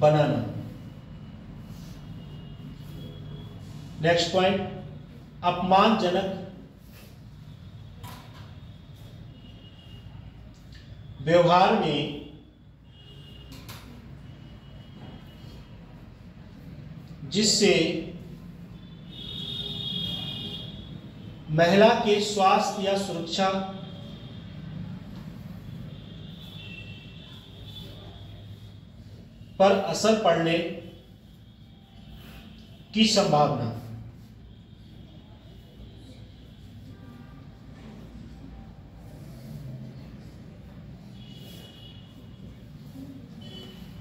बनाना। नेक्स्ट पॉइंट, अपमानजनक व्यवहार में जिससे महिला के स्वास्थ्य या सुरक्षा पर असर पड़ने की संभावना।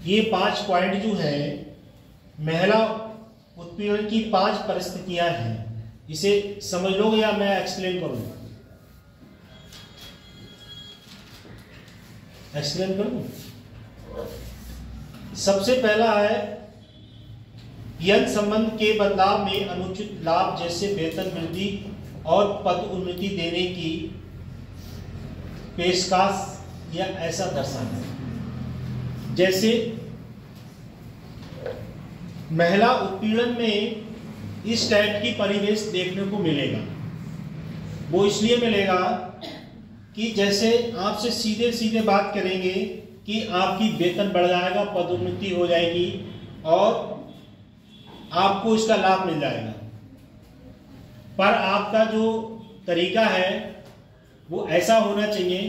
ये 5 पॉइंट जो है, महिला उत्पीड़न की 5 परिस्थितियां हैं। इसे समझ लोगे या मैं एक्सप्लेन करूं? एक्सप्लेन करूं? सबसे पहला है, यौन संबंध के बदलाव में अनुचित लाभ जैसे वेतन वृद्धि और पद उन्नति देने की पेशकश या ऐसा दर्शाना। जैसे महिला उत्पीड़न में इस टाइप की परिवेश देखने को मिलेगा। वो इसलिए मिलेगा कि जैसे आपसे सीधे सीधे बात करेंगे कि आपकी वेतन बढ़ जाएगा, पदोन्नति हो जाएगी और आपको इसका लाभ मिल जाएगा, पर आपका जो तरीका है वो ऐसा होना चाहिए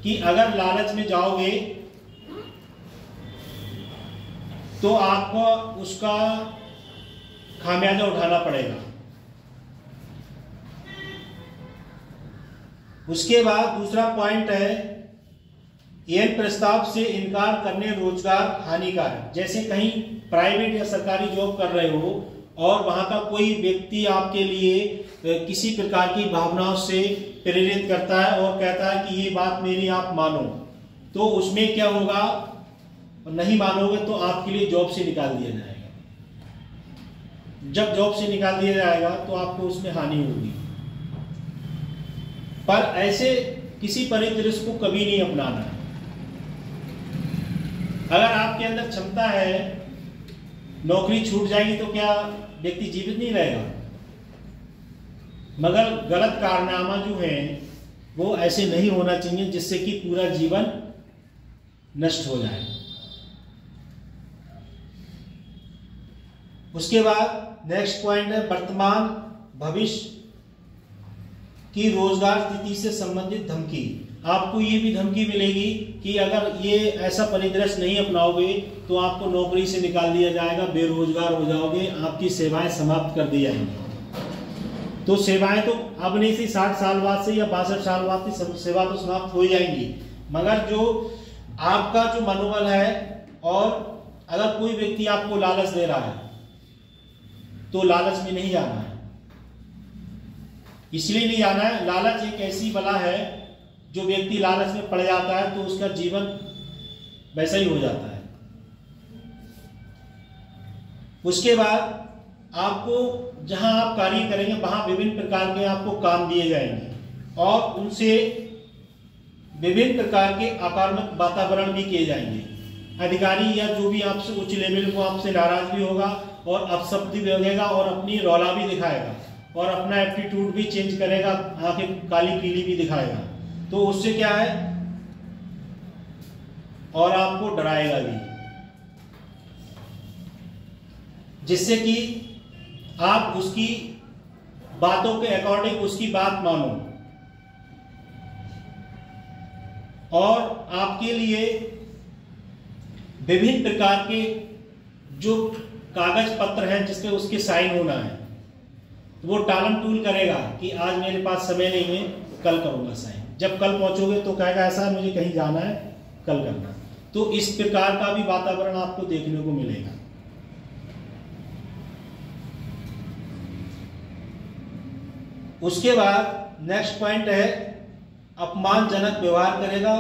कि अगर लालच में जाओगे तो आपको उसका खामियाजा उठाना पड़ेगा। उसके बाद दूसरा पॉइंट है, यह प्रस्ताव से इनकार करने रोजगार हानिकारक। जैसे कहीं प्राइवेट या सरकारी जॉब कर रहे हो और वहां का कोई व्यक्ति आपके लिए किसी प्रकार की भावनाओं से प्रेरित करता है और कहता है कि ये बात मेरी आप मानो, तो उसमें क्या होगा, नहीं मानोगे तो आपके लिए जॉब से निकाल दिया जाएगा। जब जॉब से निकाल दिया जाएगा तो आपको उसमें हानि होगी। पर ऐसे किसी परिदृश्य को कभी नहीं अपनाना है। अगर आपके अंदर क्षमता है, नौकरी छूट जाएगी तो क्या व्यक्ति जीवित नहीं रहेगा? मगर गलत कारनामा जो है वो ऐसे नहीं होना चाहिए जिससे कि पूरा जीवन नष्ट हो जाए। उसके बाद नेक्स्ट पॉइंट है, वर्तमान भविष्य की रोजगार स्थिति से संबंधित धमकी। आपको ये भी धमकी मिलेगी कि अगर ये ऐसा परिदृश्य नहीं अपनाओगे तो आपको नौकरी से निकाल दिया जाएगा, बेरोजगार हो जाओगे, आपकी सेवाएं समाप्त कर दी जाएंगी। तो सेवाएं तो अब नहीं सी 60 साल बाद से या 62 साल बाद की सेवा तो समाप्त हो जाएंगी, मगर जो आपका जो मनोबल है, और अगर कोई व्यक्ति आपको लालच दे रहा है तो लालच में नहीं जाना है। इसलिए नहीं जाना है, लालच एक ऐसी बला है, जो व्यक्ति लालच में पड़ जाता है तो उसका जीवन वैसा ही हो जाता है। उसके बाद आपको जहां आप कार्य करेंगे वहां विभिन्न प्रकार के आपको काम दिए जाएंगे, और उनसे विभिन्न प्रकार के आक्रामक वातावरण भी किए जाएंगे। अधिकारी या जो भी आपसे उच्च लेवल को आपसे नाराज भी होगा और अपशब्द भी बगेगा और अपनी रौला भी दिखाएगा और अपना एटीट्यूड भी चेंज करेगा, आंखें काली पीली भी दिखाएगा। तो उससे क्या है, और आपको डराएगा भी, जिससे कि आप उसकी बातों के अकॉर्डिंग उसकी बात मानो, और आपके लिए विभिन्न प्रकार के जो कागज पत्र हैं जिसपे उसके साइन होना है, वो टालम टूल करेगा कि आज मेरे पास समय नहीं है, कल करूंगा साइन। जब कल पहुंचोगे तो कहेगा ऐसा मुझे कहीं जाना है, कल करना। तो इस प्रकार का भी वातावरण आपको देखने को मिलेगा। उसके बाद नेक्स्ट पॉइंट है, अपमानजनक व्यवहार करेगा।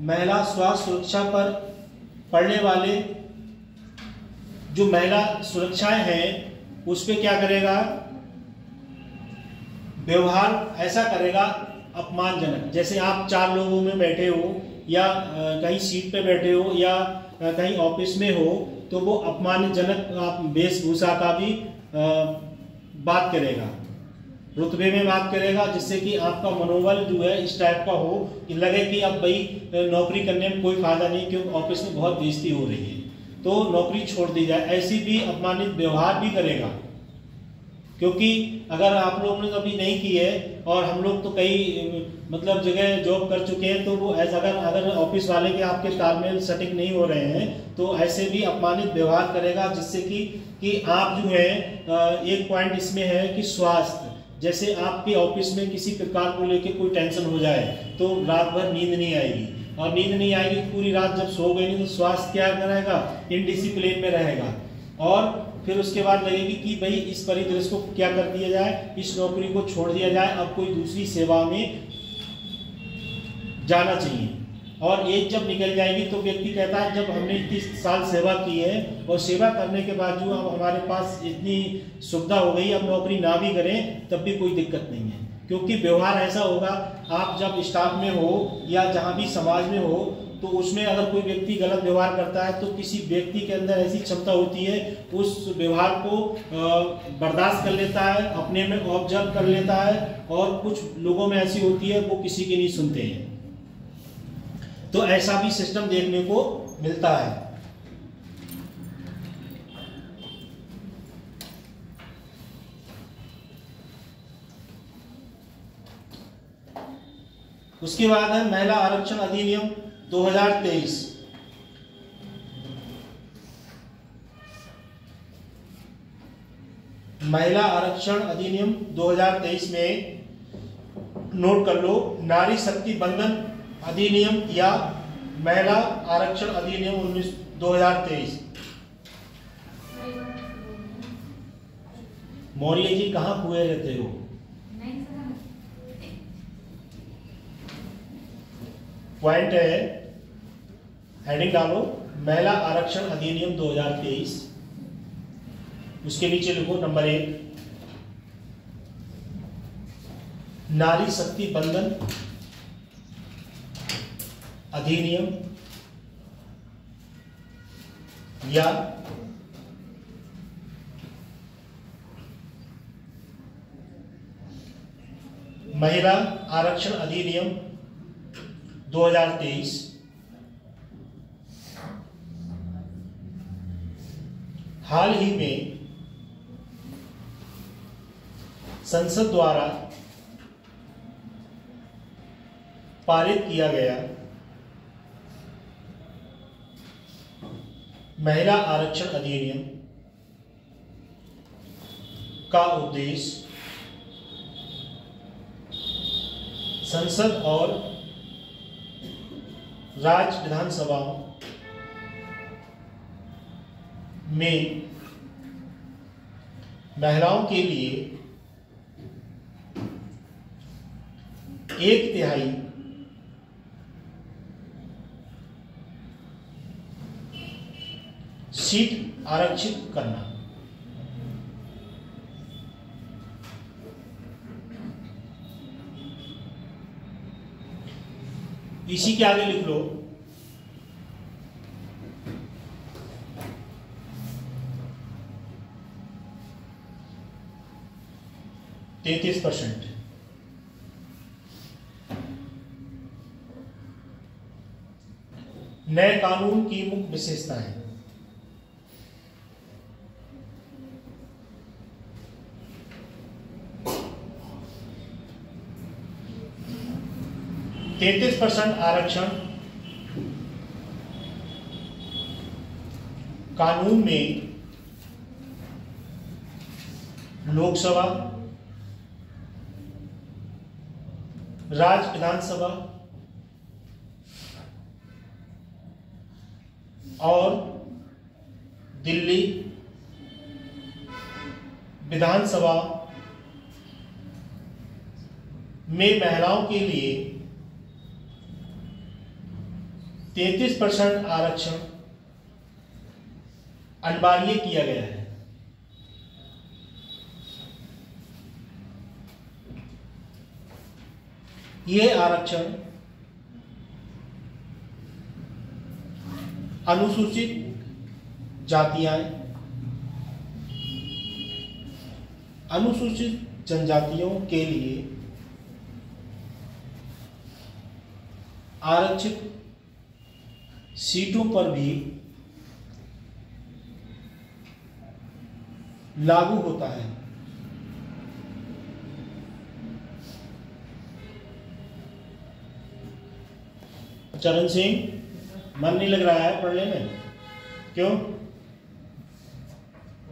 महिला स्वास्थ्य सुरक्षा पर पड़ने वाले जो महिला सुरक्षाएं हैं उस पे क्या करेगा, व्यवहार ऐसा करेगा अपमानजनक। जैसे आप 4 लोगों में बैठे हो या कहीं सीट पे बैठे हो या कहीं ऑफिस में हो, तो वो अपमानजनक वेशभूषा का भी बात करेगा, रुतबे में बात करेगा, जिससे कि आपका मनोबल जो है इस टाइप का हो कि लगे कि अब भाई नौकरी करने में कोई फायदा नहीं, क्योंकि ऑफिस में बहुत बेइज्जती हो रही है, तो नौकरी छोड़ दी जाए। ऐसी भी अपमानित व्यवहार भी करेगा, क्योंकि अगर आप लोगों ने कभी नहीं की है, और हम लोग तो कई मतलब जगह जॉब कर चुके हैं, तो वो ऐसा अगर ऑफिस वाले के आपके तालमेल सटिक नहीं हो रहे हैं तो ऐसे भी अपमानित व्यवहार करेगा, जिससे कि आप जो है एक पॉइंट इसमें है कि स्वास्थ्य, जैसे आपके ऑफिस में किसी प्रकार को लेके कोई टेंशन हो जाए तो रात भर नींद नहीं आएगी, और नींद नहीं आएगी पूरी रात जब सो गई नहीं तो स्वास्थ्य क्या करेगा, इनडिसिप्लिन में रहेगा, और फिर उसके बाद लगेगी कि भाई इस परिदृश्य को क्या कर दिया जाए, इस नौकरी को छोड़ दिया जाए, अब कोई दूसरी सेवा में जाना चाहिए। और एज जब निकल जाएगी तो व्यक्ति कहता है जब हमने इतनी साल सेवा की है और सेवा करने के बाद जो अब हमारे पास इतनी सुविधा हो गई, अब नौकरी ना भी करें तब भी कोई दिक्कत नहीं है। क्योंकि व्यवहार ऐसा होगा, आप जब स्टाफ में हो या जहाँ भी समाज में हो, तो उसमें अगर कोई व्यक्ति गलत व्यवहार करता है तो किसी व्यक्ति के अंदर ऐसी क्षमता होती है उस व्यवहार को बर्दाश्त कर लेता है, अपने में ऑब्जर्व कर लेता है, और कुछ लोगों में ऐसी होती है वो किसी की नहीं सुनते हैं। तो ऐसा भी सिस्टम देखने को मिलता है। उसके बाद है महिला आरक्षण अधिनियम 2023। महिला आरक्षण अधिनियम 2023 में नोट कर लो, नारी शक्ति बंधन अधिनियम या महिला आरक्षण अधिनियम 2023। मौर्य जी कहाँ हुए रहते हो? पॉइंट है, हेडिंग डालो महिला आरक्षण अधिनियम 2023, उसके नीचे लिखो नंबर 1 नारी शक्ति बंधन अधिनियम या महिला आरक्षण अधिनियम 2023 हाल ही में संसद द्वारा पारित किया गया महिला आरक्षण अधिनियम का उद्देश्य संसद और राज्य विधानसभा में महिलाओं के लिए 1/3 सीट आरक्षित करना। इसी के आगे लिख लो 33%। नए कानून की मुख्य विशेषताएं। %33 आरक्षण कानून में लोकसभा, राज्य विधानसभा और दिल्ली विधानसभा में महिलाओं के लिए 33% आरक्षण अनिवार्य किया गया है। यह आरक्षण अनुसूचित जातियां, अनुसूचित जनजातियों के लिए आरक्षित सीटों पर भी लागू होता है। चरण सिंह, मन नहीं लग रहा है पढ़ने में? क्यों?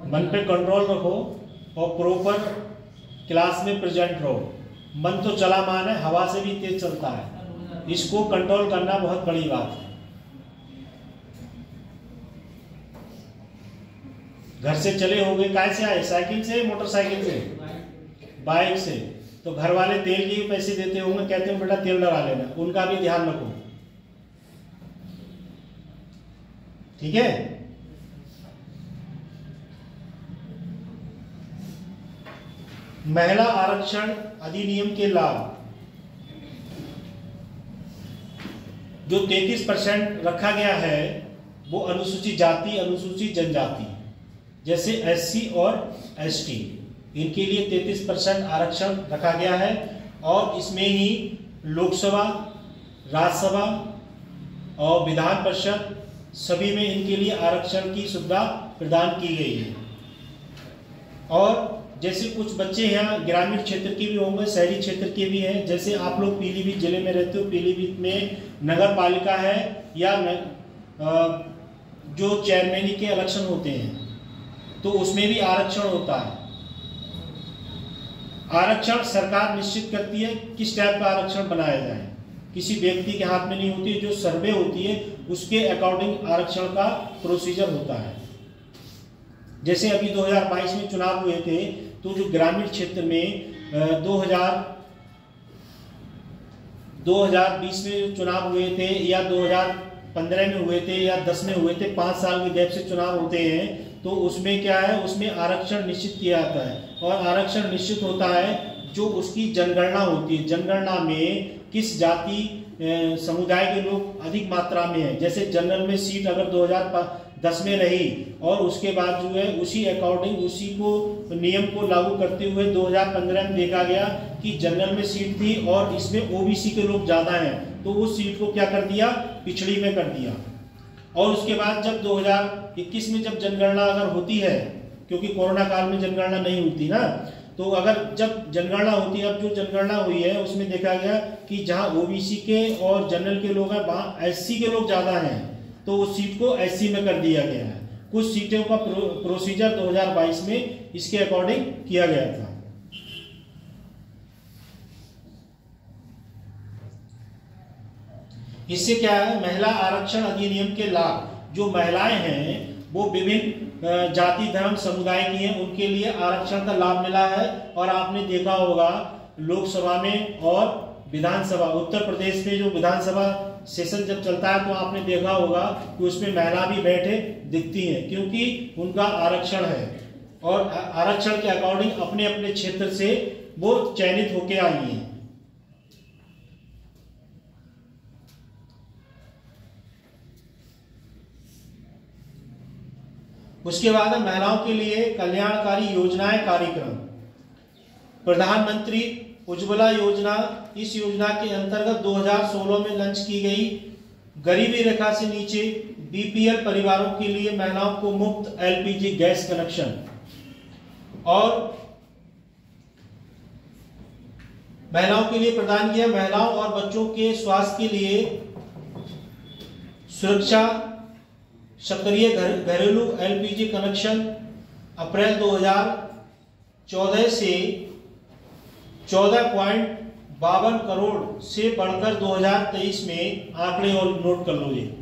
मन पे कंट्रोल रखो और प्रॉपर क्लास में प्रेजेंट रहो। मन तो चला मान है, हवा से भी तेज चलता है, इसको कंट्रोल करना बहुत बड़ी बात है। घर से चले होंगे, काय से आए? साइकिल से, मोटरसाइकिल से, बाइक से। तो घर वाले तेल के पैसे देते होंगे, कहते हैं बेटा तेल डला लेना, उनका भी ध्यान रखो, ठीक है? महिला आरक्षण अधिनियम के लाभ जो 33% रखा गया है वो अनुसूचित जाति, अनुसूचित जनजाति जैसे एससी और एसटी, इनके लिए 33% आरक्षण रखा गया है। और इसमें ही लोकसभा, राज्यसभा और विधान परिषद सभी में इनके लिए आरक्षण की सुविधा प्रदान की गई है। और जैसे कुछ बच्चे यहाँ ग्रामीण क्षेत्र के भी होंगे, शहरी क्षेत्र के भी हैं। जैसे आप लोग पीलीभीत जिले में रहते हो, पीलीभीत में नगर पालिका है या जो चेयरमैनी के इलेक्शन होते हैं तो उसमें भी आरक्षण होता है। आरक्षण सरकार निश्चित करती है किस टाइप का आरक्षण बनाया जाए, किसी व्यक्ति के हाथ में नहीं होती है। जो सर्वे होती है उसके अकॉर्डिंग आरक्षण का प्रोसीजर होता है। जैसे अभी 2022 में चुनाव हुए थे तो जो ग्रामीण क्षेत्र में 2020 में चुनाव हुए थे या 2015 में हुए थे या 10 में हुए थे, 5 साल के गैप से चुनाव होते हैं, तो उसमें क्या है, उसमें आरक्षण निश्चित किया जाता है। और आरक्षण निश्चित होता है जो उसकी जनगणना होती है, जनगणना में किस जाति समुदाय के लोग अधिक मात्रा में है। जैसे जनरल में सीट अगर 2010 में रही और उसके बाद जो है उसी अकॉर्डिंग उसी को नियम को लागू करते हुए 2015 में देखा गया कि जनरल में सीट थी और इसमें ओबीसी के लोग ज्यादा हैं, तो उस सीट को क्या कर दिया, पिछड़ी में कर दिया। और उसके बाद जब 2021 में जब जनगणना अगर होती है, क्योंकि कोरोना काल में जनगणना नहीं होती ना, तो अगर जब जनगणना होती है, अब जो जनगणना हुई है उसमें देखा गया कि जहां ओबीसी के और जनरल के लोग हैं वहां एससी के लोग ज्यादा हैं, तो उस सीट को एससी में कर दिया गया है। कुछ सीटों का प्रोसीजर 2022 में इसके अकॉर्डिंग किया गया था। इससे क्या है, महिला आरक्षण अधिनियम के लाभ, जो महिलाएं हैं वो विभिन्न जाति धर्म समुदाय की हैं, उनके लिए आरक्षण का लाभ मिला है। और आपने देखा होगा लोकसभा में और विधानसभा, उत्तर प्रदेश में जो विधानसभा सेशन जब चलता है तो आपने देखा होगा कि उसमें महिला भी बैठे दिखती हैं, क्योंकि उनका आरक्षण है और आरक्षण के अकॉर्डिंग अपने अपने क्षेत्र से वो चयनित होके आई हैं। उसके बाद महिलाओं के लिए कल्याणकारी योजनाएं कार्यक्रम, प्रधानमंत्री उज्ज्वला योजना, इस योजना के अंतर्गत 2016 में लॉन्च की गई। गरीबी रेखा से नीचे बीपीएल परिवारों के लिए महिलाओं को मुफ्त एलपीजी गैस कनेक्शन, और महिलाओं के लिए प्रदान किया महिलाओं और बच्चों के स्वास्थ्य के लिए सुरक्षा सक्रिय घरेलू एलपीजी कनेक्शन। अप्रैल 2014 से 14.52 करोड़ से बढ़कर 2023 में आंकड़े और नोट कर लो ये।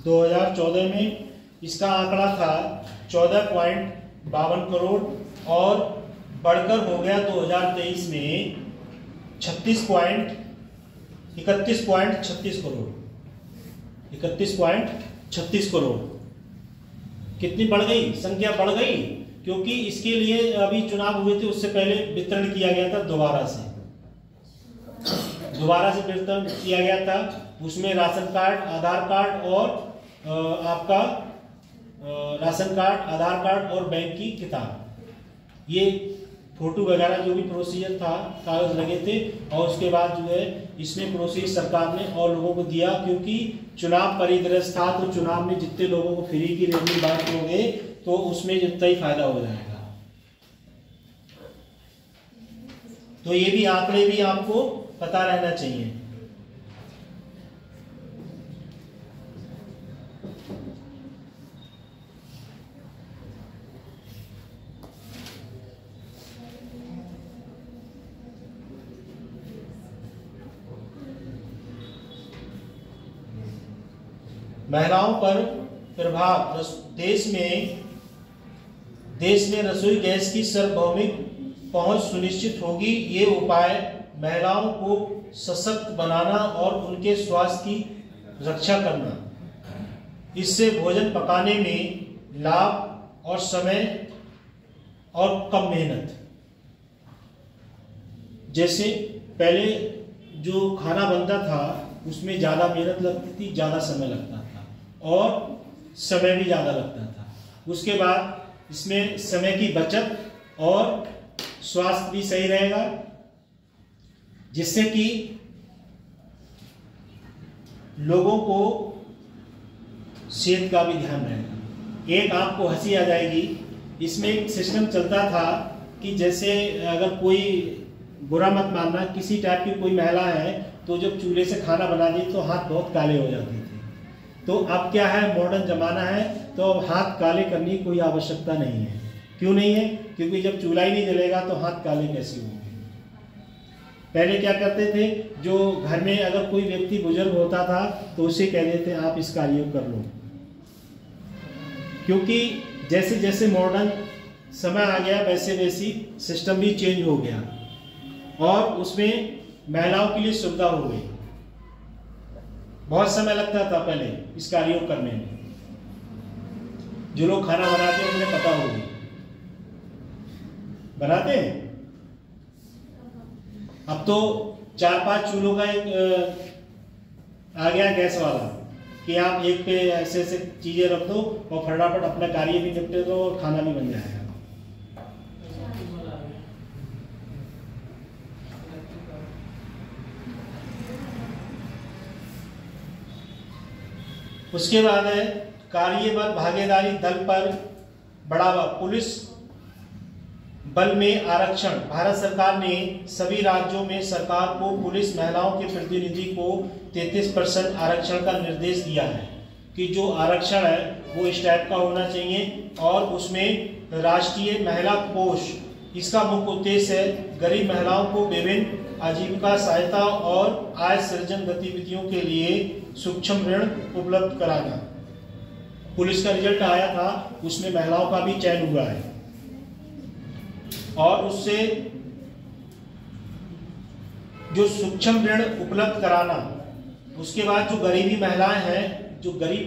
दो 2014 में इसका आंकड़ा था 14.52 करोड़ और बढ़कर हो गया 2023 में 31.36 करोड़। 31.36 करोड़ कितनी बढ़ गई, संख्या बढ़ गई, क्योंकि इसके लिए अभी चुनाव हुए थे, उससे पहले वितरण किया गया था दोबारा से वितरण किया गया था। उसमें राशन कार्ड, आधार कार्ड और आपका राशन कार्ड, आधार कार्ड और बैंक की किताब, ये फोटो वगैरह जो भी प्रोसीजर था, कागज लगे थे। और उसके बाद जो है इसमें प्रोसीजर सरकार ने और लोगों को दिया, क्योंकि चुनाव परिदृश्य था, तो चुनाव में जितने लोगों को फ्री की रेवन्यू बांट लोगे तो उसमें जितना ही फायदा हो जाएगा। तो ये भी आंकड़े भी आपको पता रहना चाहिए। महिलाओं पर प्रभाव, देश में रसोई गैस की सार्वभौमिक पहुंच सुनिश्चित होगी। ये उपाय महिलाओं को सशक्त बनाना और उनके स्वास्थ्य की रक्षा करना, इससे भोजन पकाने में लाभ और समय और कम मेहनत। जैसे पहले जो खाना बनता था उसमें ज़्यादा मेहनत लगती थी, ज़्यादा समय लगता था और समय भी ज़्यादा लगता था। उसके बाद इसमें समय की बचत और स्वास्थ्य भी सही रहेगा, जिससे कि लोगों को सेहत का भी ध्यान रहेगा। एक आपको हंसी आ जाएगी, इसमें एक सिस्टम चलता था कि जैसे अगर कोई, बुरा मत मानना, किसी टाइप की कोई महिला है तो जब चूल्हे से खाना बना दी तो हाथ बहुत काले हो जाते थे। तो अब क्या है, मॉडर्न जमाना है, तो अब हाथ काले करने की कोई आवश्यकता नहीं है, क्यों नहीं है? क्योंकि जब चूल्हा ही नहीं जलेगा तो हाथ काले कैसे होंगे। पहले क्या करते थे, जो घर में अगर कोई व्यक्ति बुजुर्ग होता था तो उसे कह देते आप इस कार्य को कर लो, क्योंकि जैसे जैसे मॉडर्न समय आ गया वैसे वैसी सिस्टम भी चेंज हो गया और उसमें महिलाओं के लिए सुविधा हो गई। बहुत समय लगता था पहले इस कार्य को करने में। जो लोग खाना बनाते हैं उन्हें पता होगी, बनाते हैं। अब तो 4-5 चूल्हों का एक आ गया गैस वाला कि आप एक पे ऐसे ऐसे चीजें रख दो और फटाफट अपना कार्य भी निपटे दो और खाना भी बन जाएगा। उसके बाद है कार्यबल भागीदारी दल पर बढ़ावा, पुलिस बल में आरक्षण। भारत सरकार ने सभी राज्यों में सरकार को पुलिस महिलाओं के प्रतिनिधि को 33% आरक्षण का निर्देश दिया है कि जो आरक्षण है वो इस टाइप का होना चाहिए और उसमें राष्ट्रीय महिला कोष, इसका मुख्य उद्देश्य है गरीब महिलाओं को विभिन्न आजीविका सहायता और आय सृजन गतिविधियों के लिए सूक्ष्म ऋण उपलब्ध कराना। पुलिस का रिजल्ट आया था, उसमें महिलाओं का भी चयन हुआ है और उससे जो सूक्ष्म ऋण उपलब्ध कराना। उसके बाद जो गरीब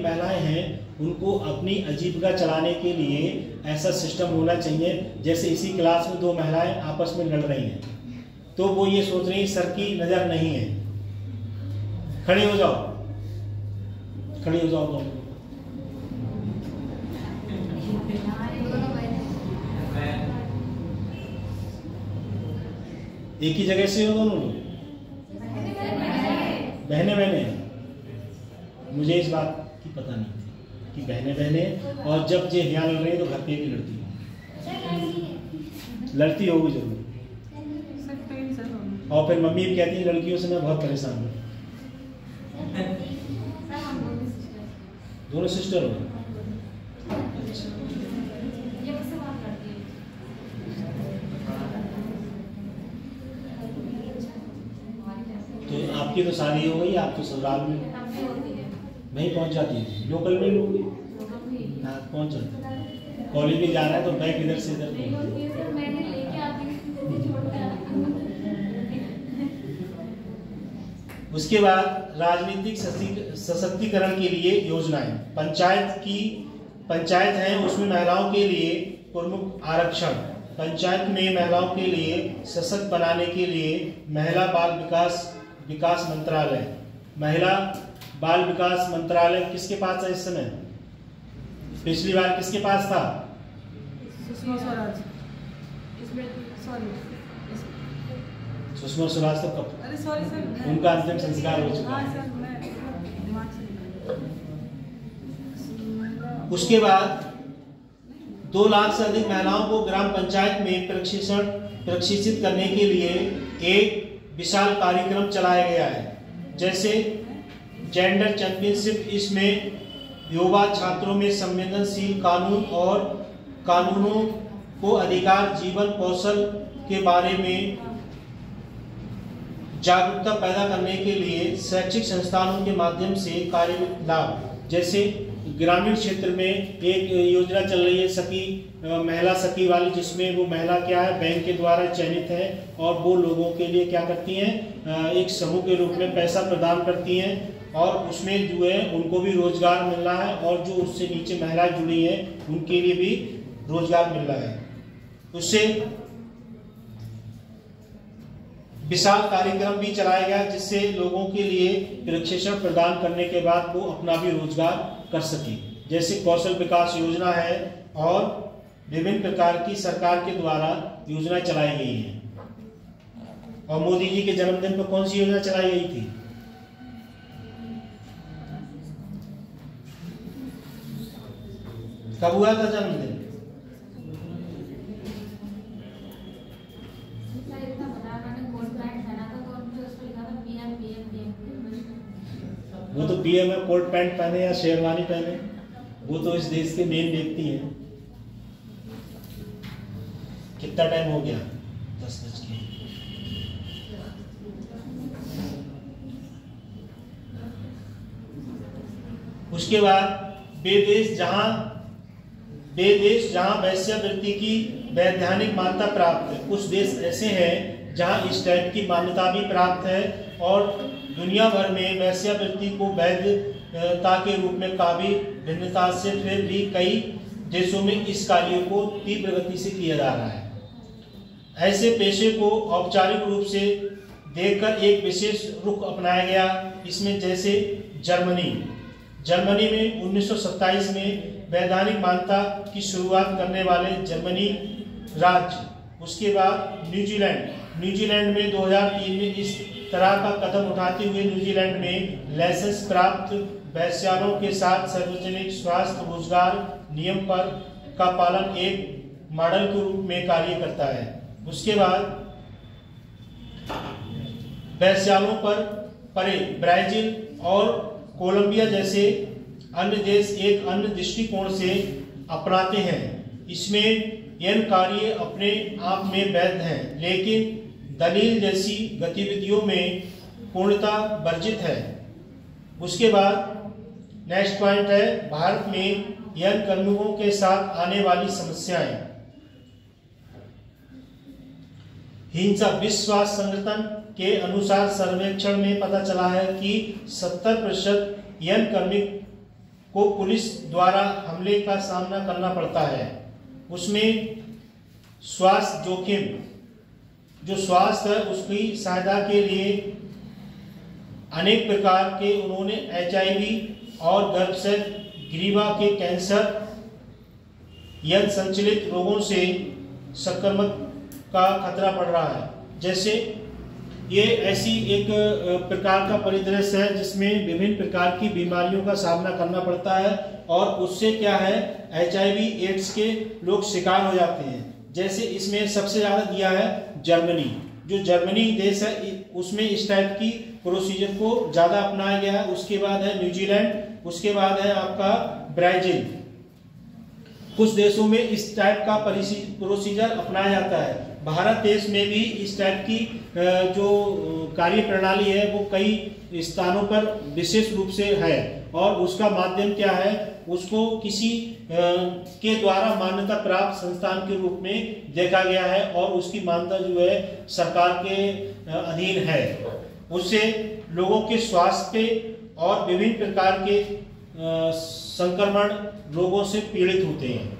महिलाएं हैं उनको अपनी आजीविका चलाने के लिए ऐसा सिस्टम होना चाहिए, जैसे इसी क्लास में 2 महिलाएं आपस में लड़ रही हैं तो वो ये सोच रही सर की नजर नहीं है, खड़े हो जाओ दोनों। एक ही जगह से हो दोनों लोग, बहने। मुझे इस बात की पता नहीं थी कि बहने और जब ये यहाँ लड़ रही है तो घर पे भी लड़ती होगी जरूर। और फिर मम्मी कहती है लड़कियों से मैं बहुत परेशान हूँ। दोनों सिस्टर हो? तो आपकी तो शादी हो गई, आप तो ससुराल में नहीं पहुंच जाती थी, लोकल में लोग पहुंच जाते। कॉलेज में जा रहा है तो बैग इधर से इधर। उसके बाद राजनीतिक सशक्तिकरण के लिए योजनाएं। पंचायत है उसमें महिलाओं के लिए प्रमुख आरक्षण। पंचायत में महिलाओं के लिए सशक्त बनाने के लिए महिला बाल विकास मंत्रालय। महिला बाल विकास मंत्रालय किसके पास है इस समय? पिछली बार किसके पास था? सुषमा स्वराज तो कब? अरे सॉरी सर, उनका अंतिम संस्कार हो चुका है। उसके बाद 2 लाख से अधिक महिलाओं को ग्राम पंचायत में प्रशिक्षित करने के लिए एक विशाल कार्यक्रम चलाया गया है, जैसे जेंडर चैंपियनशिप। इसमें युवा छात्रों में संवेदनशील कानून और कानूनों को अधिकार, जीवन कौशल के बारे में जागरूकता पैदा करने के लिए शैक्षिक संस्थानों के माध्यम से कार्य लाभ। जैसे ग्रामीण क्षेत्र में एक योजना चल रही है सखी, महिला सखी वाली, जिसमें वो महिला क्या है बैंक के द्वारा चयनित है और वो लोगों के लिए क्या करती हैं, एक समूह के रूप में पैसा प्रदान करती हैं और उसमें जो है उनको भी रोजगार मिल रहा है और जो उससे नीचे महिलाएं जुड़ी हैं उनके लिए भी रोजगार मिल रहा है। उससे विशाल कार्यक्रम भी चलाया गया जिससे लोगों के लिए प्रशिक्षण प्रदान करने के बाद वो अपना भी रोजगार कर सके। जैसे कौशल विकास योजना है और विभिन्न प्रकार की सरकार के द्वारा योजना चलाई गई है। और मोदी जी के जन्मदिन पर कौन सी योजना चलाई गई थी? कब हुआ था जन्मदिन? वो तो पीएम है, कोट पैंट पहने या शेरवानी पहने, वो तो इस देश के मेन व्यक्ति हैं। कितना टाइम हो गया? 10 बज के। उसके बाद विदेश जहां वेश्यावृत्ति की वैधानिक मान्यता प्राप्त है, कुछ देश ऐसे हैं जहां इस टाइप की मान्यता भी प्राप्त है और दुनिया भर में वेश्यावृत्ति को वैधता के रूप में काफी भिन्नता से फिर भी कई देशों में इस कार्य को तीव्र गति से किया जा रहा है। ऐसे पेशे को औपचारिक रूप से देखकर एक विशेष रुख अपनाया गया। इसमें जैसे जर्मनी में 1927 में वैधानिक मान्यता की शुरुआत करने वाले जर्मनी राज्य। उसके बाद न्यूजीलैंड में 2003 में इस तरह का कदम उठाते हुए न्यूजीलैंड में लाइसेंस प्राप्त वैश्याओं के साथ सार्वजनिक स्वास्थ्य रोजगार नियम का पालन एक मॉडल के रूप में कार्य करता है। उसके बाद वैश्याओं पर परे ब्राजील और कोलंबिया जैसे अन्य देश एक अन्य दृष्टिकोण से अपनाते हैं। इसमें यह कार्य अपने आप में वैध है, लेकिन दलील जैसी गतिविधियों में पूर्णता वर्जित है। उसके बाद नेक्स्ट पॉइंट है भारत में यौन कर्मियों के साथ आने वाली समस्याएं। हिंसा विश्व स्वास्थ्य संगठन के अनुसार सर्वेक्षण में पता चला है कि 70% यौन कर्मी को पुलिस द्वारा हमले का सामना करना पड़ता है। उसमें स्वास्थ्य जोखिम, जो स्वास्थ्य है उसकी सहायता के लिए अनेक प्रकार के उन्होंने HIV और गर्भाशय ग्रीवा के कैंसर, यौन संचालित रोगों से संक्रमण का खतरा बढ़ रहा है। जैसे ये ऐसी एक प्रकार का परिदृश्य है जिसमें विभिन्न प्रकार की बीमारियों का सामना करना पड़ता है और उससे क्या है HIV एड्स के लोग शिकार हो जाते हैं। जैसे इसमें सबसे ज्यादा दिया है जर्मनी, जो जर्मनी देश है उसमें इस टाइप की प्रोसीजर को ज्यादा अपनाया गया है। उसके बाद है न्यूजीलैंड, उसके बाद है आपका ब्राजील। कुछ देशों में इस टाइप का प्रोसीजर अपनाया जाता है। भारत देश में भी इस टाइप की जो कार्य प्रणाली है वो कई स्थानों पर विशेष रूप से है और उसका माध्यम क्या है, उसको किसी के द्वारा मान्यता प्राप्त संस्थान के रूप में देखा गया है और उसकी मान्यता जो है सरकार के अधीन है। उससे लोगों के स्वास्थ्य और विभिन्न प्रकार के संक्रमण रोगों से पीड़ित होते हैं।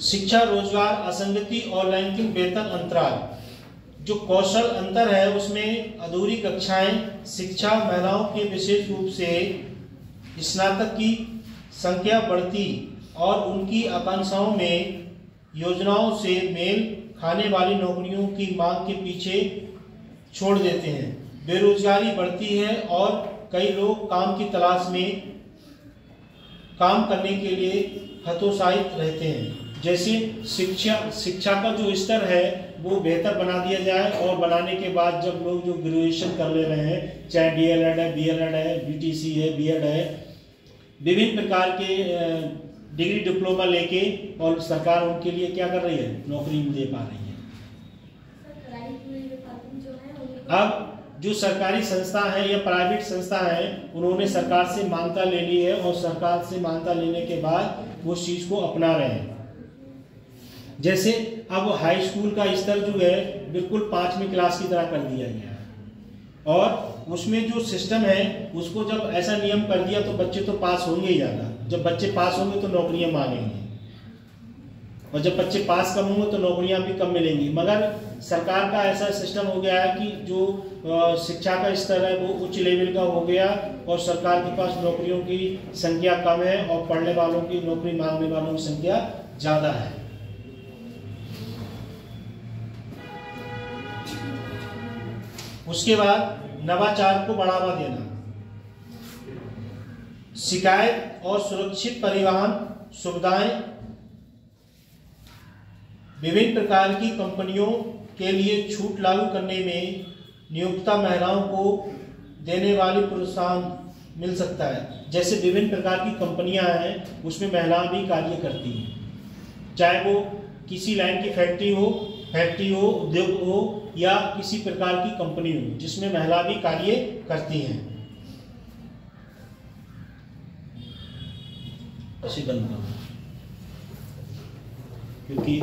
शिक्षा, रोजगार, असंगति और लैंगिक वेतन अंतराल। जो कौशल अंतर है उसमें अधूरी कक्षाएं, शिक्षा, महिलाओं के विशेष रूप से स्नातक की संख्या बढ़ती और उनकी आकांक्षाओं में योजनाओं से मेल खाने वाली नौकरियों की मांग के पीछे छोड़ देते हैं। बेरोजगारी बढ़ती है और कई लोग काम की तलाश में काम करने के लिए हतोत्साहित रहते हैं। जैसे शिक्षा का जो स्तर है वो बेहतर बना दिया जाए और बनाने के बाद जब लोग जो ग्रेजुएशन कर ले रहे हैं, चाहे DLED है, BLED है, BTC है, BEd है, विभिन्न प्रकार के डिग्री डिप्लोमा लेके और सरकार उनके लिए क्या कर रही है, नौकरी नहीं दे पा रही है। अब जो सरकारी संस्था है या प्राइवेट संस्था है उन्होंने सरकार से मान्यता ले ली है और सरकार से मान्यता लेने के बाद वो चीज को अपना रहे हैं। जैसे अब हाई स्कूल का स्तर जो है बिल्कुल 5वीं क्लास की तरह कर दिया गया है और उसमें जो सिस्टम है उसको जब ऐसा नियम कर दिया तो बच्चे तो पास होंगे ही ज़्यादा। जब बच्चे पास होंगे तो नौकरियां मांगेंगे और जब बच्चे पास कम होंगे तो नौकरियां भी कम मिलेंगी। मगर सरकार का ऐसा सिस्टम हो गया है कि जो शिक्षा का स्तर है वो उच्च लेवल का हो गया और सरकार के पास नौकरियों की संख्या कम है और पढ़ने वालों की, नौकरी मांगने वालों की संख्या ज़्यादा है। उसके बाद नवाचार को बढ़ावा देना, शिकायत और सुरक्षित परिवहन सुविधाएं विभिन्न प्रकार की कंपनियों के लिए छूट लागू करने में नियोक्ता महिलाओं को देने वाली प्रोत्साहन मिल सकता है। जैसे विभिन्न प्रकार की कंपनियां हैं, उसमें महिलाएं भी कार्य करती हैं, चाहे वो किसी लाइन की फैक्ट्री हो, उद्योग हो या किसी प्रकार की कंपनी हो जिसमें महिला भी कार्य करती हैं। ऐसे बंद करो क्योंकि